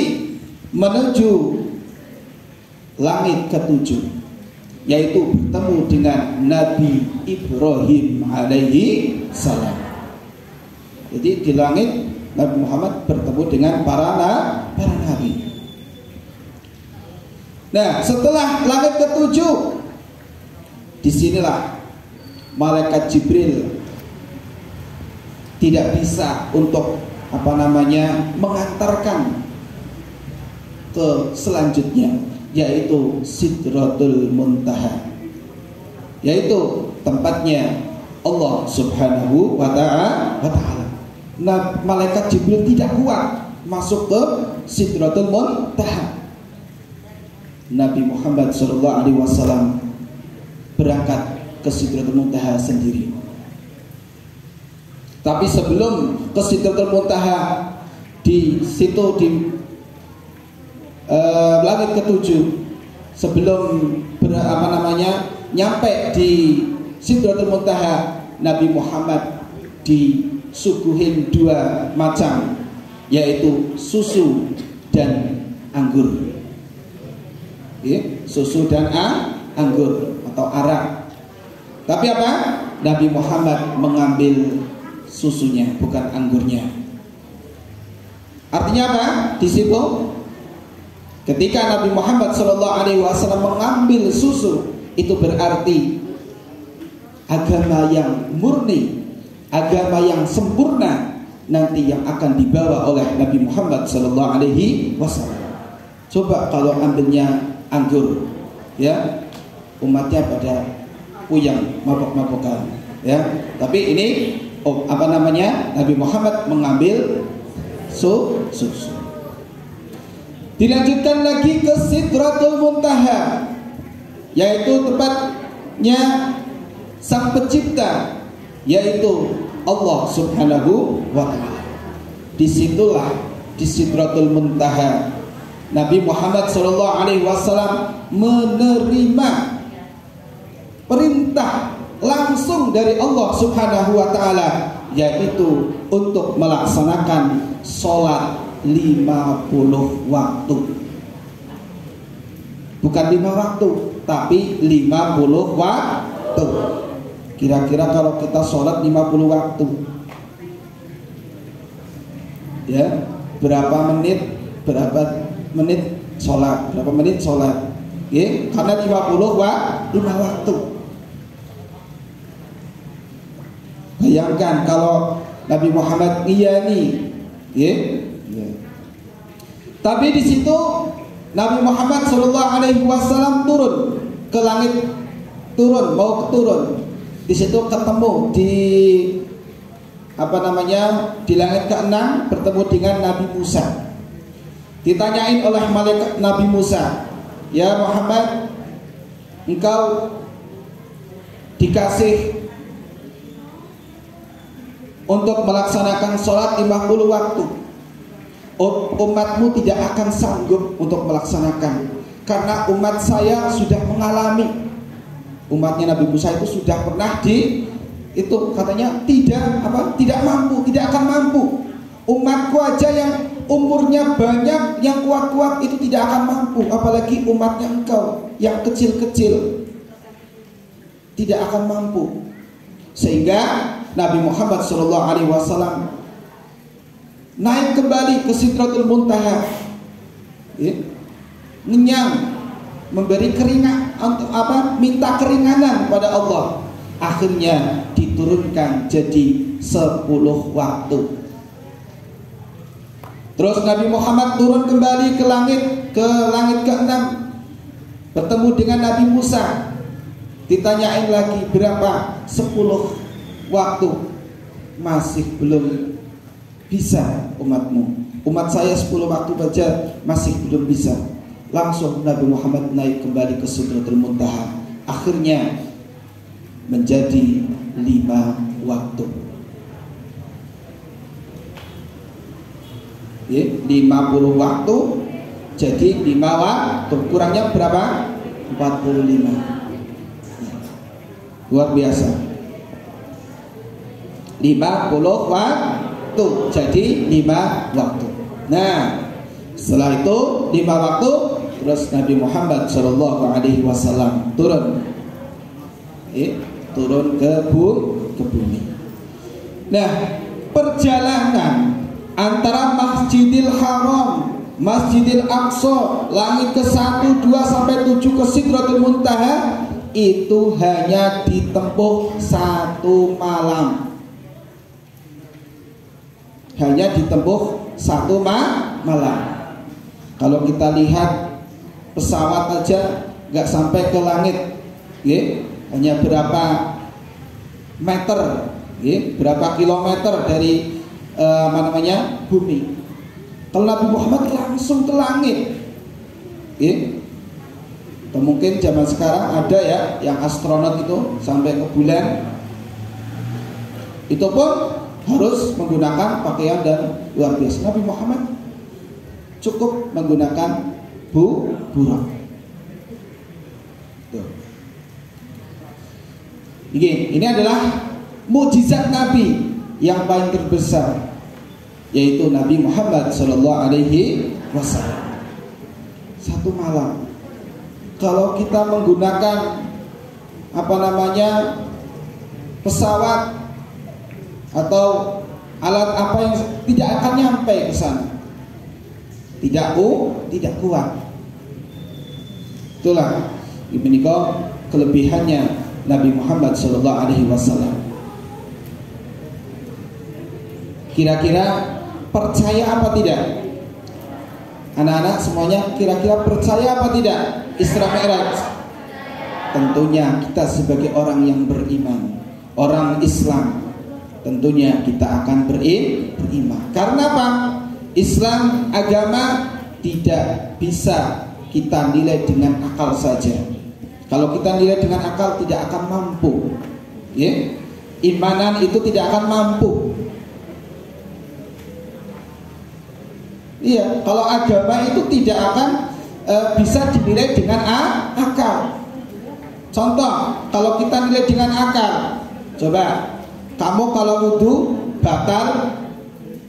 menuju langit ke-7, yaitu bertemu dengan Nabi Ibrahim alaihi salam. Jadi di langit Nabi Muhammad bertemu dengan para nabi. Nah, setelah langit ke-7, disinilah malaikat Jibril tidak bisa untuk mengantarkan ke selanjutnya, yaitu Sidratul Muntaha, yaitu tempatnya Allah Subhanahu wa Ta'ala. Nah, malaikat Jibril tidak kuat masuk ke Sidratul Muntaha. Nabi Muhammad SAW berangkat ke Sidratul Muntaha sendiri. Tapi sebelum ke Sidratul Muntaha, di situ di langit ke-7, sebelum nyampe di Sidratul Muntaha, Nabi Muhammad disuguhin 2 macam, yaitu susu dan anggur. Susu dan anggur atau arak. Tapi apa? Nabi Muhammad mengambil susunya, bukan anggurnya. Artinya apa? Di situ Ketika Nabi Muhammad SAW mengambil susu, itu berarti agama yang murni, agama yang sempurna nanti yang akan dibawa oleh Nabi Muhammad SAW. Coba kalau ambilnya anggur, ya, umatnya pada puyang, mabok-mabokan, ya. Tapi ini Nabi Muhammad mengambil susu. Dilanjutkan lagi ke Sidratul Muntaha, yaitu tempatnya Sang Pencipta, yaitu Allah Subhanahu wa ta'ala. Disitulah di Sidratul Muntaha Nabi Muhammad SAW menerima perintah langsung dari Allah Subhanahu wa ta'ala, yaitu untuk melaksanakan sholat 50 waktu. Bukan 5 waktu, tapi 50 waktu. Kira-kira kalau kita sholat 50 waktu, ya, berapa menit sholat, berapa menit sholat, ya, karena 5 waktu. Bayangkan kalau Nabi Muhammad ngiyani, ya. Tapi di situ Nabi Muhammad SAW turun ke langit, mau turun. Di situ ketemu di di langit ke-6 bertemu dengan Nabi Musa. Ditanyain oleh malaikat Nabi Musa, "Ya Muhammad, engkau dikasih untuk melaksanakan sholat 50 waktu. Umatmu tidak akan sanggup untuk melaksanakan, karena umat saya sudah mengalami." Umatnya Nabi Musa itu sudah pernah katanya tidak mampu, tidak akan mampu. Umatku aja yang umurnya banyak, yang kuat-kuat itu tidak akan mampu, apalagi umatnya engkau yang kecil-kecil tidak akan mampu. Sehingga Nabi Muhammad SAW naik kembali ke Sidratul Muntaha, ya, ngenyang, memberi keringat, minta keringanan pada Allah. Akhirnya diturunkan jadi 10 waktu. Terus Nabi Muhammad turun kembali ke langit ke-6, bertemu dengan Nabi Musa. Ditanyain lagi, berapa? 10 waktu. Masih belum bisa umatmu. Umat saya 10 waktu saja masih belum bisa. Langsung Nabi Muhammad naik kembali ke Sidratul Muntaha. Akhirnya menjadi 5 waktu. 50 waktu jadi 5 waktu. Kurangnya berapa? 45. Luar biasa. 50 waktu jadi 5 waktu. Nah, setelah itu 5 waktu, terus Nabi Muhammad SAW turun, turun ke bumi. Nah, perjalanan antara Masjidil Haram, Masjidil Aqsa, langit ke-1, 2 sampai 7 ke Sidratul Muntaha itu hanya ditempuh 1 malam. Hanya ditempuh 1 malam. Kalau kita lihat pesawat aja nggak sampai ke langit, ya, hanya berapa meter, ya, berapa kilometer dari bumi. Kalau Nabi Muhammad langsung ke langit, ya. Atau mungkin zaman sekarang ada ya yang astronot itu sampai ke bulan, itu pun harus menggunakan pakaian dan luar biasa. Nabi Muhammad cukup menggunakan burak. Ini adalah mukjizat Nabi yang paling terbesar, yaitu Nabi Muhammad SAW. 1 malam. Kalau kita menggunakan pesawat atau alat apa yang tidak akan nyampe ke sana, tidak kuat. Itulah ini kelebihannya Nabi Muhammad SAW. Kira-kira percaya apa tidak? Anak-anak semuanya kira-kira percaya apa tidak Isra Mi'raj? Tentunya kita sebagai orang yang beriman, orang Islam, tentunya kita akan beriman. Karena apa? Islam agama tidak bisa kita nilai dengan akal saja. Kalau kita nilai dengan akal tidak akan mampu, ya? Imanan itu tidak akan mampu. Iya, kalau agama itu tidak akan bisa dinilai dengan akal. Contoh, kalau kita nilai dengan akal, coba kamu kalau wudu batal,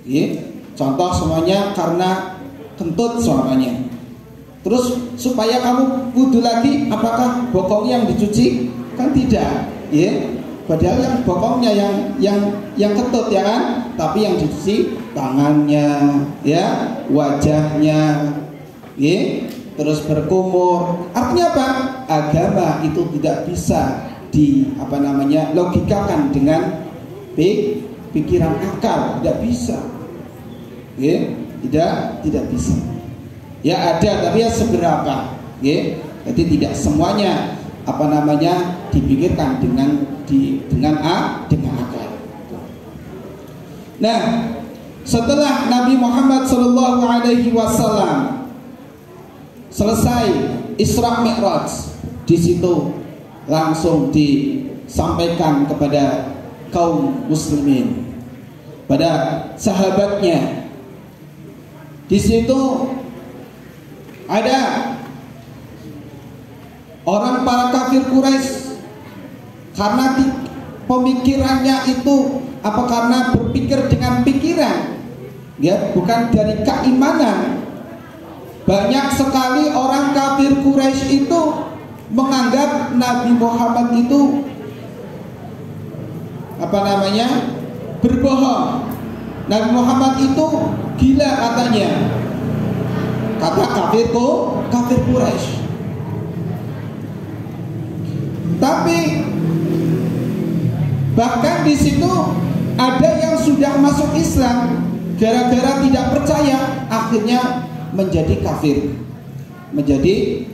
ya? Contoh semuanya karena kentut semuanya. Terus supaya kamu wudu lagi, apakah bokong yang dicuci? Kan tidak, ya. Padahal yang bokongnya yang kentut ya kan, tapi yang dicuci tangannya, ya, wajahnya, ya, terus berkumur. Artinya apa? Agama itu tidak bisa logikakan dengan pikiran akal, tidak bisa, ya, tidak bisa. Ya ada, tapi ya seberapa, ya. Jadi tidak semuanya dipikirkan dengan akal. Nah, setelah Nabi Muhammad SAW selesai Isra Mi'raj, di situ langsung disampaikan kepada kaum muslimin, pada sahabatnya. Di situ ada orang para kafir Quraisy, karena pemikirannya itu karena berpikir dengan pikiran, ya, bukan dari keimanan. Banyak sekali orang kafir Quraisy itu menganggap Nabi Muhammad itu berbohong. Nabi Muhammad itu gila katanya, kata kafir Quraisy. Tapi bahkan di situ ada yang sudah masuk Islam, gara-gara tidak percaya akhirnya menjadi kafir, menjadi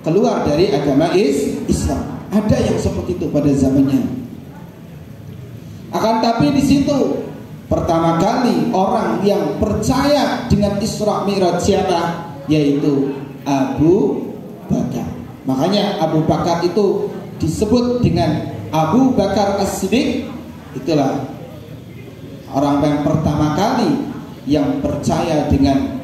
keluar dari agama Islam. Ada yang seperti itu pada zamannya. Akan tapi di situ pertama kali orang yang percaya dengan Isra Mi'raj siapa? Yaitu Abu Bakar. Makanya Abu Bakar itu disebut dengan Abu Bakar As-Siddiq. Itulah orang yang pertama kali yang percaya dengan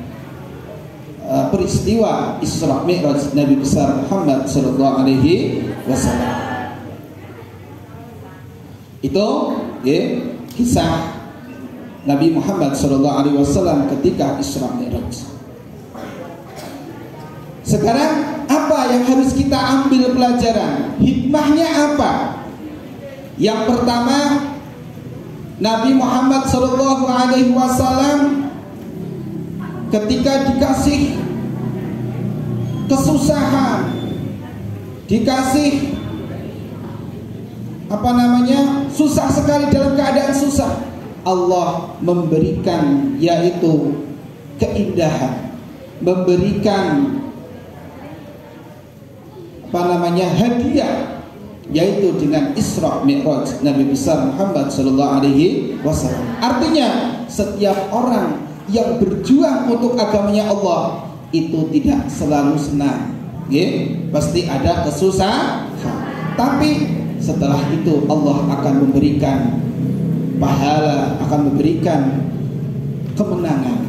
peristiwa Isra Mi'raj Nabi besar Muhammad sallallahu alaihi wasallam. Itu ya, kisah Nabi Muhammad sallallahu alaihi wasallam ketika Isra Mi'raj. Sekarang apa yang harus kita ambil pelajaran? Hikmahnya apa? Yang pertama, Nabi Muhammad sallallahu alaihi wasallam ketika dikasih kesusahan, dikasih susah sekali, dalam keadaan susah, Allah memberikan yaitu keindahan, memberikan hadiah, yaitu dengan Isra Mi'raj Nabi besar Muhammad sallallahu alaihi wasallam. Artinya setiap orang yang berjuang untuk agamanya Allah itu tidak selalu senang, ya, pasti ada kesusahan. Tapi setelah itu Allah akan memberikan pahala, akan memberikan kemenangan.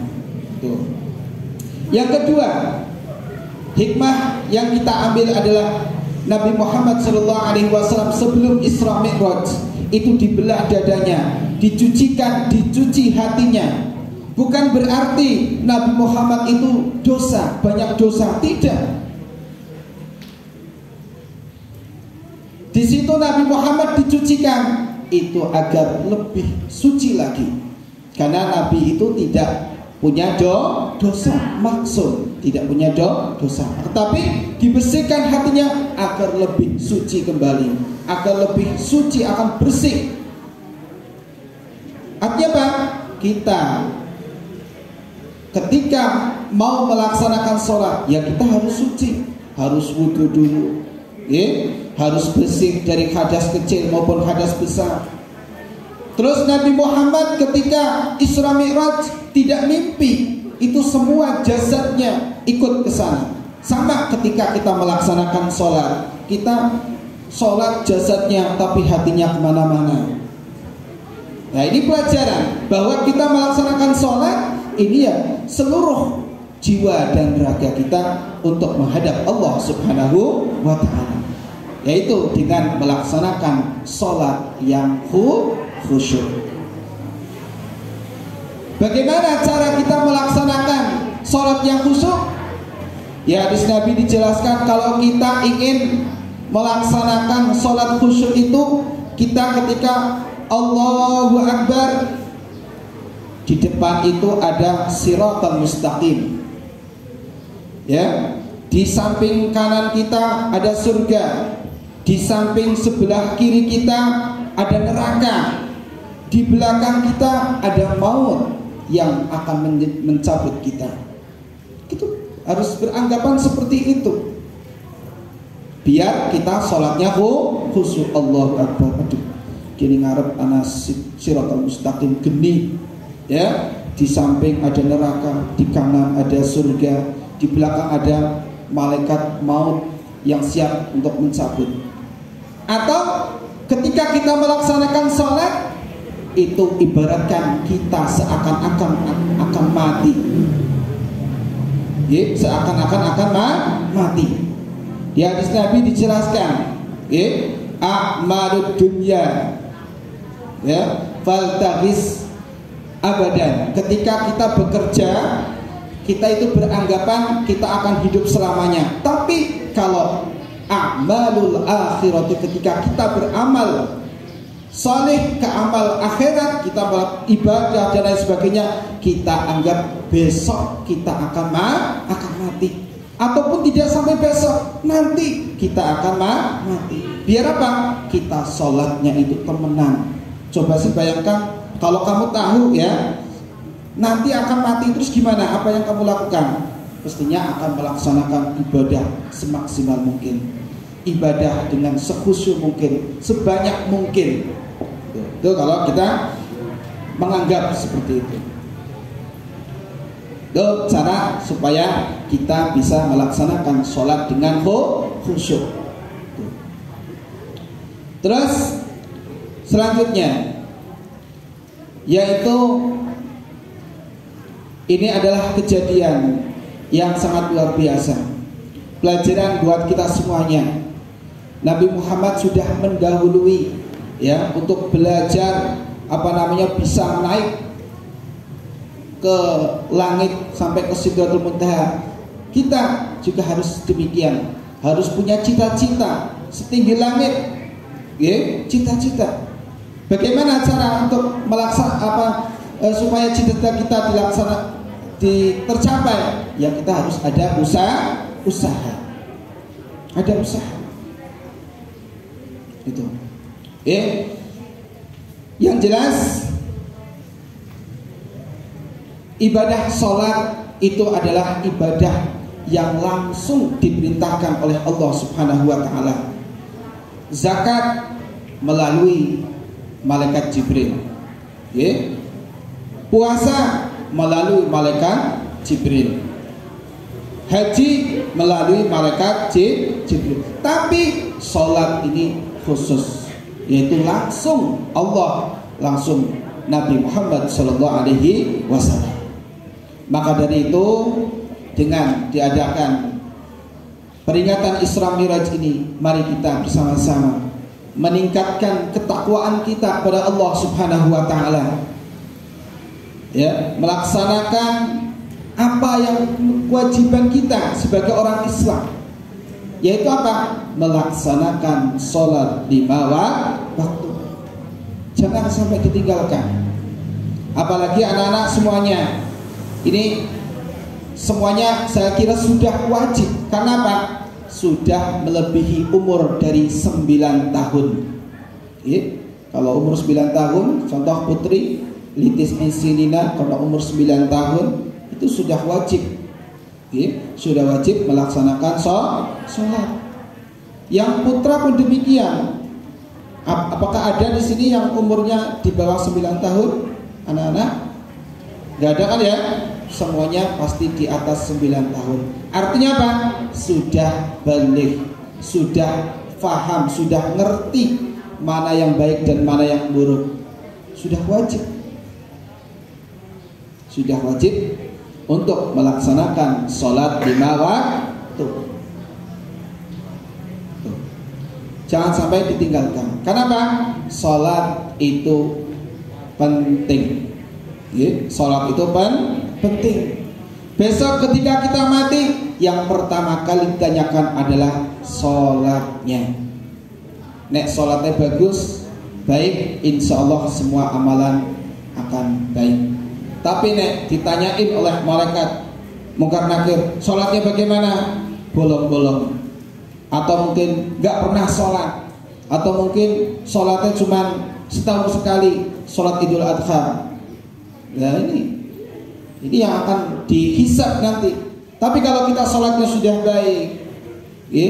Tuh. Yang kedua, hikmah yang kita ambil adalah Nabi Muhammad SAW sebelum Isra Mi'raj itu dibelah dadanya, dicuci hatinya. Bukan berarti Nabi Muhammad itu banyak dosa, tidak. Di situ Nabi Muhammad dicucikan itu agar lebih suci lagi, karena Nabi itu tidak punya dosa maksud. tidak punya dosa, tetapi dibersihkan hatinya agar lebih suci kembali, agar lebih suci, akan bersih. Artinya apa? Kita ketika mau melaksanakan sholat, ya kita harus suci, harus wudhu dulu, harus bersih dari hadas kecil maupun hadas besar. Terus Nabi Muhammad ketika Isra Mi'raj tidak mimpi, itu semua jasadnya ikut ke sana. Sama ketika kita melaksanakan sholat, kita sholat jasadnya tapi hatinya kemana-mana. Nah ini pelajaran bahwa kita melaksanakan sholat ini ya seluruh jiwa dan raga kita untuk menghadap Allah Subhanahu wa ta'ala, yaitu dengan melaksanakan sholat yang khusyuk. Bagaimana cara kita melaksanakan sholat yang khusyuk? Ya, hadis Nabi dijelaskan kalau kita ingin melaksanakan sholat khusyuk itu, kita ketika Allahu Akbar, di depan itu ada siratal mustaqim, ya, di samping kanan kita ada surga, di samping sebelah kiri kita ada neraka, di belakang kita ada maut yang akan mencabut kita. Itu harus beranggapan seperti itu, biar kita sholatnya khusyuk. Allahu Akbar, aduh kini ngarep ana siratal mustaqim geni, ya, di samping ada neraka, di kanan ada surga, di belakang ada malaikat maut yang siap untuk mencabut. Atau ketika kita melaksanakan sholat, itu ibaratkan kita seakan-akan akan mati, ya, seakan-akan akan mati. Di hadis Nabi dijelaskan, ya, a'malud dunya, ya, faltahis abadan. Ketika kita bekerja, kita itu beranggapan kita akan hidup selamanya. Tapi kalau a'malul akhirat, ketika kita beramal saleh ke amal akhirat, kita ibadah dan lain sebagainya, kita anggap besok kita akan mati, ataupun tidak sampai besok, nanti kita akan mati. Biar apa? Kita sholatnya itu temenan. Coba sih bayangkan kalau kamu tahu, ya, nanti akan mati, terus gimana? Apa yang kamu lakukan? Pastinya akan melaksanakan ibadah semaksimal mungkin, ibadah dengan sekhusyuk mungkin, sebanyak mungkin. Itu kalau kita menganggap seperti itu. Itu cara supaya kita bisa melaksanakan sholat dengan khusyuk. Terus selanjutnya, yaitu ini adalah kejadian yang sangat luar biasa, pelajaran buat kita semuanya. Nabi Muhammad sudah mendahului, ya, untuk belajar bisa naik ke langit sampai ke Sidratul Muntaha. Kita juga harus demikian, harus punya cita-cita setinggi langit, ya, cita-cita. Bagaimana cara untuk melaksanakan supaya cita-cita kita tercapai? Ya, kita harus ada usaha. Ada usaha. Itu. Yang jelas ibadah sholat itu adalah ibadah yang langsung diperintahkan oleh Allah Subhanahu wa ta'ala. Zakat melalui malaikat Jibril, ya. Puasa melalui malaikat Jibril, haji melalui malaikat Jibril. Tapi sholat ini khusus, yaitu langsung Allah, langsung Nabi Muhammad SAW. Maka dari itu, dengan diadakan peringatan Isra Mi'raj ini, mari kita bersama-sama meningkatkan ketakwaan kita kepada Allah Subhanahu wa ta'ala, ya, melaksanakan apa yang kewajiban kita sebagai orang Islam, yaitu apa? Melaksanakan sholat 5 waktu. Jangan sampai ditinggalkan. Apalagi anak-anak semuanya. Ini semuanya saya kira sudah wajib. Karena apa? Sudah melebihi umur dari 9 tahun. Kalau umur 9 tahun, contoh putri litis insilina, kalau umur 9 tahun itu sudah wajib. Sudah wajib melaksanakan sholat. Yang putra pun demikian. Apakah ada di sini yang umurnya di bawah 9 tahun? Anak-anak? Gak ada kan ya? Semuanya pasti di atas 9 tahun. Artinya apa? Sudah balik, sudah faham, sudah ngerti mana yang baik dan mana yang buruk. Sudah wajib. Sudah wajib untuk melaksanakan sholat 5 waktu. Jangan sampai ditinggalkan. Kenapa? Sholat itu penting. Sholat itu penting. Besok ketika kita mati, yang pertama kali ditanyakan adalah sholatnya. Nek sholatnya bagus, baik, insya Allah semua amalan akan baik. Tapi nek ditanyain oleh malaikat Munkar Nakir, sholatnya bagaimana? Bolong-bolong. Atau mungkin gak pernah sholat, atau mungkin sholatnya cuma setahun sekali, sholat Idul Adha. Nah ini yang akan dihisab nanti. Tapi kalau kita sholatnya sudah baik,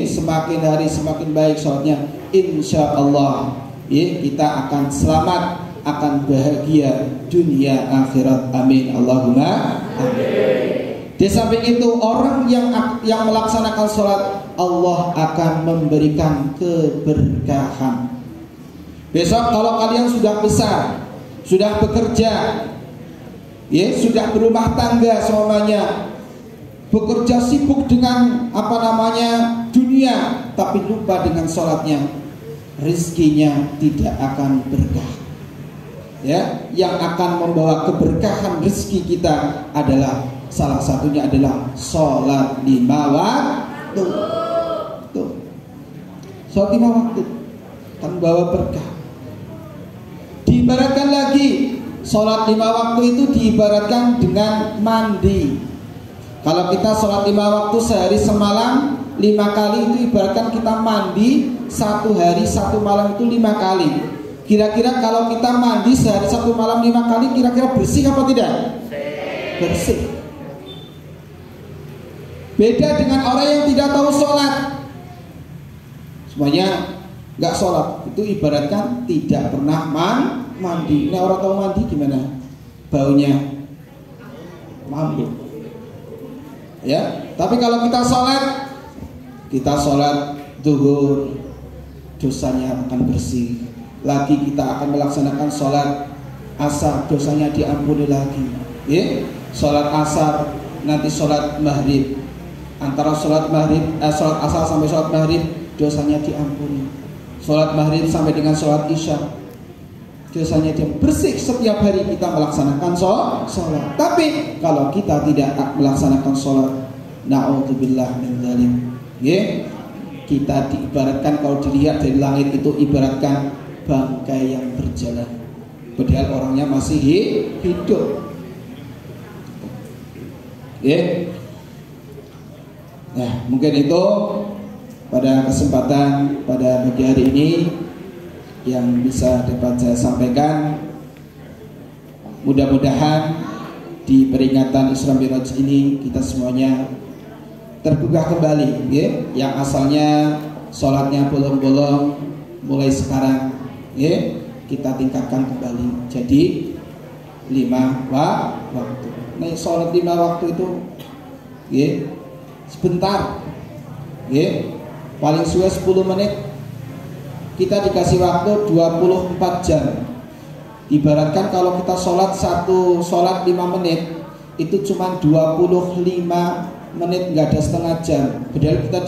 semakin hari semakin baik sholatnya, insya Allah kita akan selamat, akan bahagia dunia akhirat. Amin Allahumma amin. Di samping itu, orang yang melaksanakan sholat, Allah akan memberikan keberkahan. Besok kalau kalian sudah besar, sudah bekerja, sudah berumah tangga semuanya, bekerja sibuk dengan dunia, tapi lupa dengan sholatnya, rizkinya tidak akan berkah. Yang akan membawa keberkahan rezeki kita adalah, salah satunya adalah sholat 5 waktu. Sholat 5 waktu akan membawa berkah. Diibaratkan lagi, sholat 5 waktu itu diibaratkan dengan mandi. Kalau kita sholat 5 waktu sehari semalam 5 kali, itu ibaratkan kita mandi 1 hari 1 malam itu 5 kali. Kira-kira kalau kita mandi sehari 1 malam 5 kali, kira-kira bersih apa tidak? Bersih. Beda dengan orang yang tidak tahu sholat, semuanya nggak sholat, itu ibaratkan tidak pernah mandi. Nah, orang tahu mandi gimana? Baunya mampu. Tapi kalau kita sholat zuhur, dosanya akan bersih. Lagi kita akan melaksanakan sholat asar, dosanya diampuni lagi. Sholat asar, nanti sholat maghrib, antara sholat asar sampai sholat maghrib, dosanya diampuni. Sholat maghrib sampai dengan sholat isya, dosanya dia bersih. Setiap hari kita melaksanakan sholat. Tapi kalau kita tidak melaksanakan sholat, na'udzubillah min dzalik, kita diibaratkan, kalau dilihat dari langit itu ibaratkan bangkai yang berjalan, padahal orangnya masih hidup. Nah, mungkin itu pada kesempatan pada pagi hari ini yang bisa dapat saya sampaikan. Mudah-mudahan di peringatan Isra Miraj ini kita semuanya tergugah kembali, yang asalnya sholatnya bolong-bolong, mulai sekarang kita tingkatkan kembali jadi 5 waktu. Nah, sholat 5 waktu itu sebentar, paling suwe 10 menit. Kita dikasih waktu 24 jam. Ibaratkan kalau kita sholat 5 menit, itu cuma 25 menit, nggak ada setengah jam. Padahal kita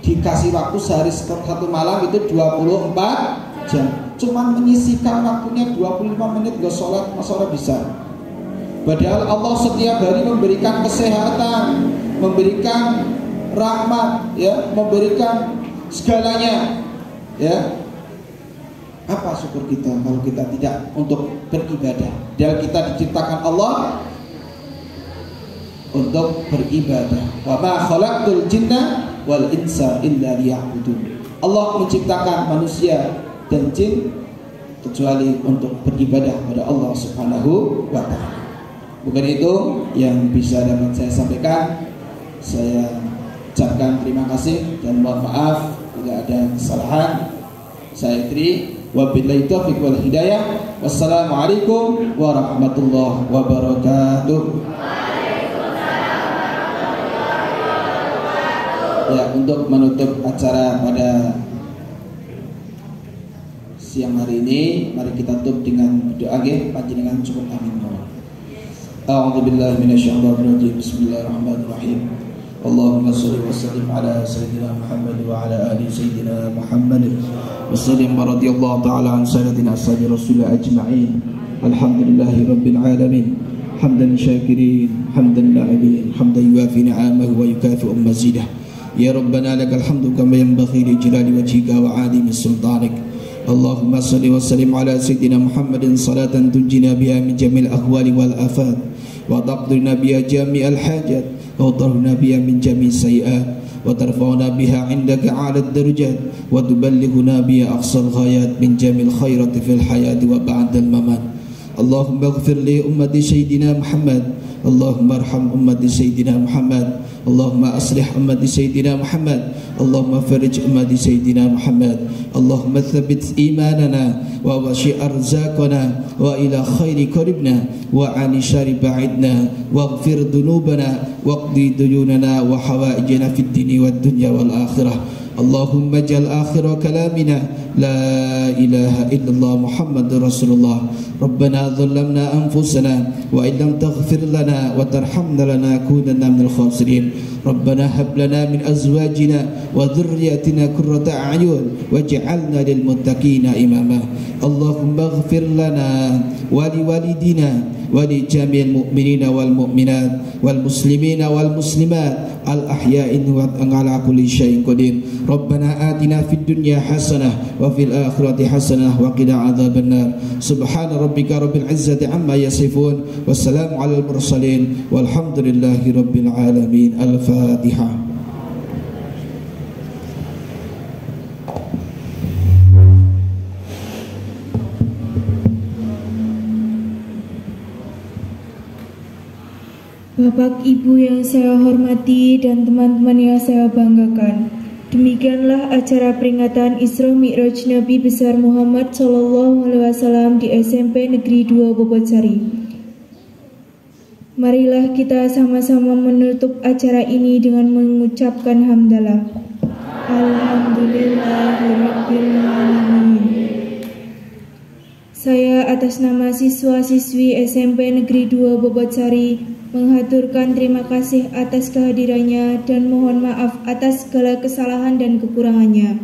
dikasih waktu sehari 1 malam itu 24 jam. Cuman menyisihkan waktunya 25 menit nggak sholat, masa orang bisa? Padahal Allah setiap hari memberikan kesehatan, memberikan rahmat, memberikan segalanya, Apa syukur kita kalau kita tidak untuk beribadah? Dan kita diciptakan Allah untuk beribadah. Wa ma khalaqtul jinna wal insa illa liya'budun. Allah menciptakan manusia dan jin kecuali untuk beribadah pada Allah Subhanahu wa taala. Bukan itu yang bisa dapat saya sampaikan. Saya ucapkan terima kasih dan mohon maaf bila ada kesalahan. Saya akhiri, wabillahi taufiq wal hidayah. Wassalamualaikum warahmatullahi wabarakatuh. Ya, untuk menutup acara pada siang hari ini, mari kita tutup dengan doa nggih, panjenengan cukup amin. A'udzubillahi minasyaitonir rajim. Bismillahirrahmanirrahim. Allahumma shalli wa sallim ala sayyidina Muhammad wa ala ali sayyidina Muhammad wa sallim radhiyallahu ta'ala an sayyidina ashabi rasul ajma'in. Alhamdulillahi rabbil alamin. Hamdan syakirin, hamdan na'ibin, hamdan yuafi ni'amahu wa yukafi'u mazidah. Ya Rabbana lakal hamdu kama yanbaghi li jalali wajhika wa 'azimi sultanik. Allahumma salli wa sallim ala sayyidina Muhammadin salatan tunjina biha min jamil ahwali wal afat wa taqdina biha jami'al hajat wa tarhuna biha min jami'is sayiat wa tarfa'una biha 'indaka 'alad darajat wa tuballighuna biha aqsal ghayat min jamil khairati fil hayati wa ba'dal mamat. Allahumma ighfir li ummati sayyidina Muhammad. Allahumma arham ummati sayyidina Muhammad. Allahumma aslih ummati sayyidina Muhammad. Allahumma farij ummati sayyidina Muhammad. Allahumma thabbit imanana wa washi arzaqana wa ila khairi qaribna wa ani syari ba'idna waghfir dhunubana waqdi duyunana wa hawaijana fid dini wad dunya wal akhirah. Allahumma jal akhira kalamina la ilaha illallah Muhammadur Rasulullah. Rabbana zalamna anfusana wa illam taghfir lana wa tarhamna lanakunanna minal khasirin. Rabbana hab lana min azwajina wa dhurriyyatina qurrata a'yun waj'alna lil muttaqina imama. Allahumma ighfir lana wa li walidina wa li jami'il mu'minina wal mu'minat wal muslimina wal muslimat al ahya'i wa ala kulli syai'in qadir. Rabbana atina fid dunya hasanah wa fil akhirati hasanah wa qina adzabannar. Subhana rabbika rabbil izzati amma yasifun. Wassalamu alal mursalin walhamdulillahi rabbil alamin. Al-Fatihah. Bapak, Ibu yang saya hormati dan teman-teman yang saya banggakan, demikianlah acara peringatan Isra Mi'raj Nabi besar Muhammad SAW di SMP Negeri 2 Bobotsari. Marilah kita sama-sama menutup acara ini dengan mengucapkan hamdalah. Alhamdulillahirrabbilalamin. Saya atas nama siswa-siswi SMP Negeri 2 Bobotsari menghaturkan terima kasih atas kehadirannya dan mohon maaf atas segala kesalahan dan kekurangannya.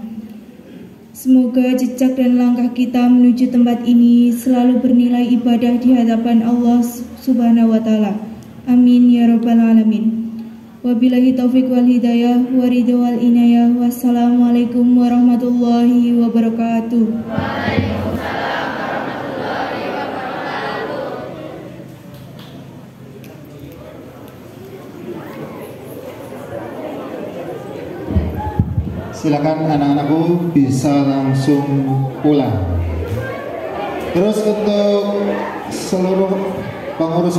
Semoga jejak dan langkah kita menuju tempat ini selalu bernilai ibadah di hadapan Allah Subhanahu wa taala. Amin ya rabbal alamin. Wabillahi taufiq wal hidayah wa ridha wal inayah. Wassalamualaikum warahmatullahi wabarakatuh. Silakan anak-anakku bisa langsung pulang. Terus untuk seluruh pengurus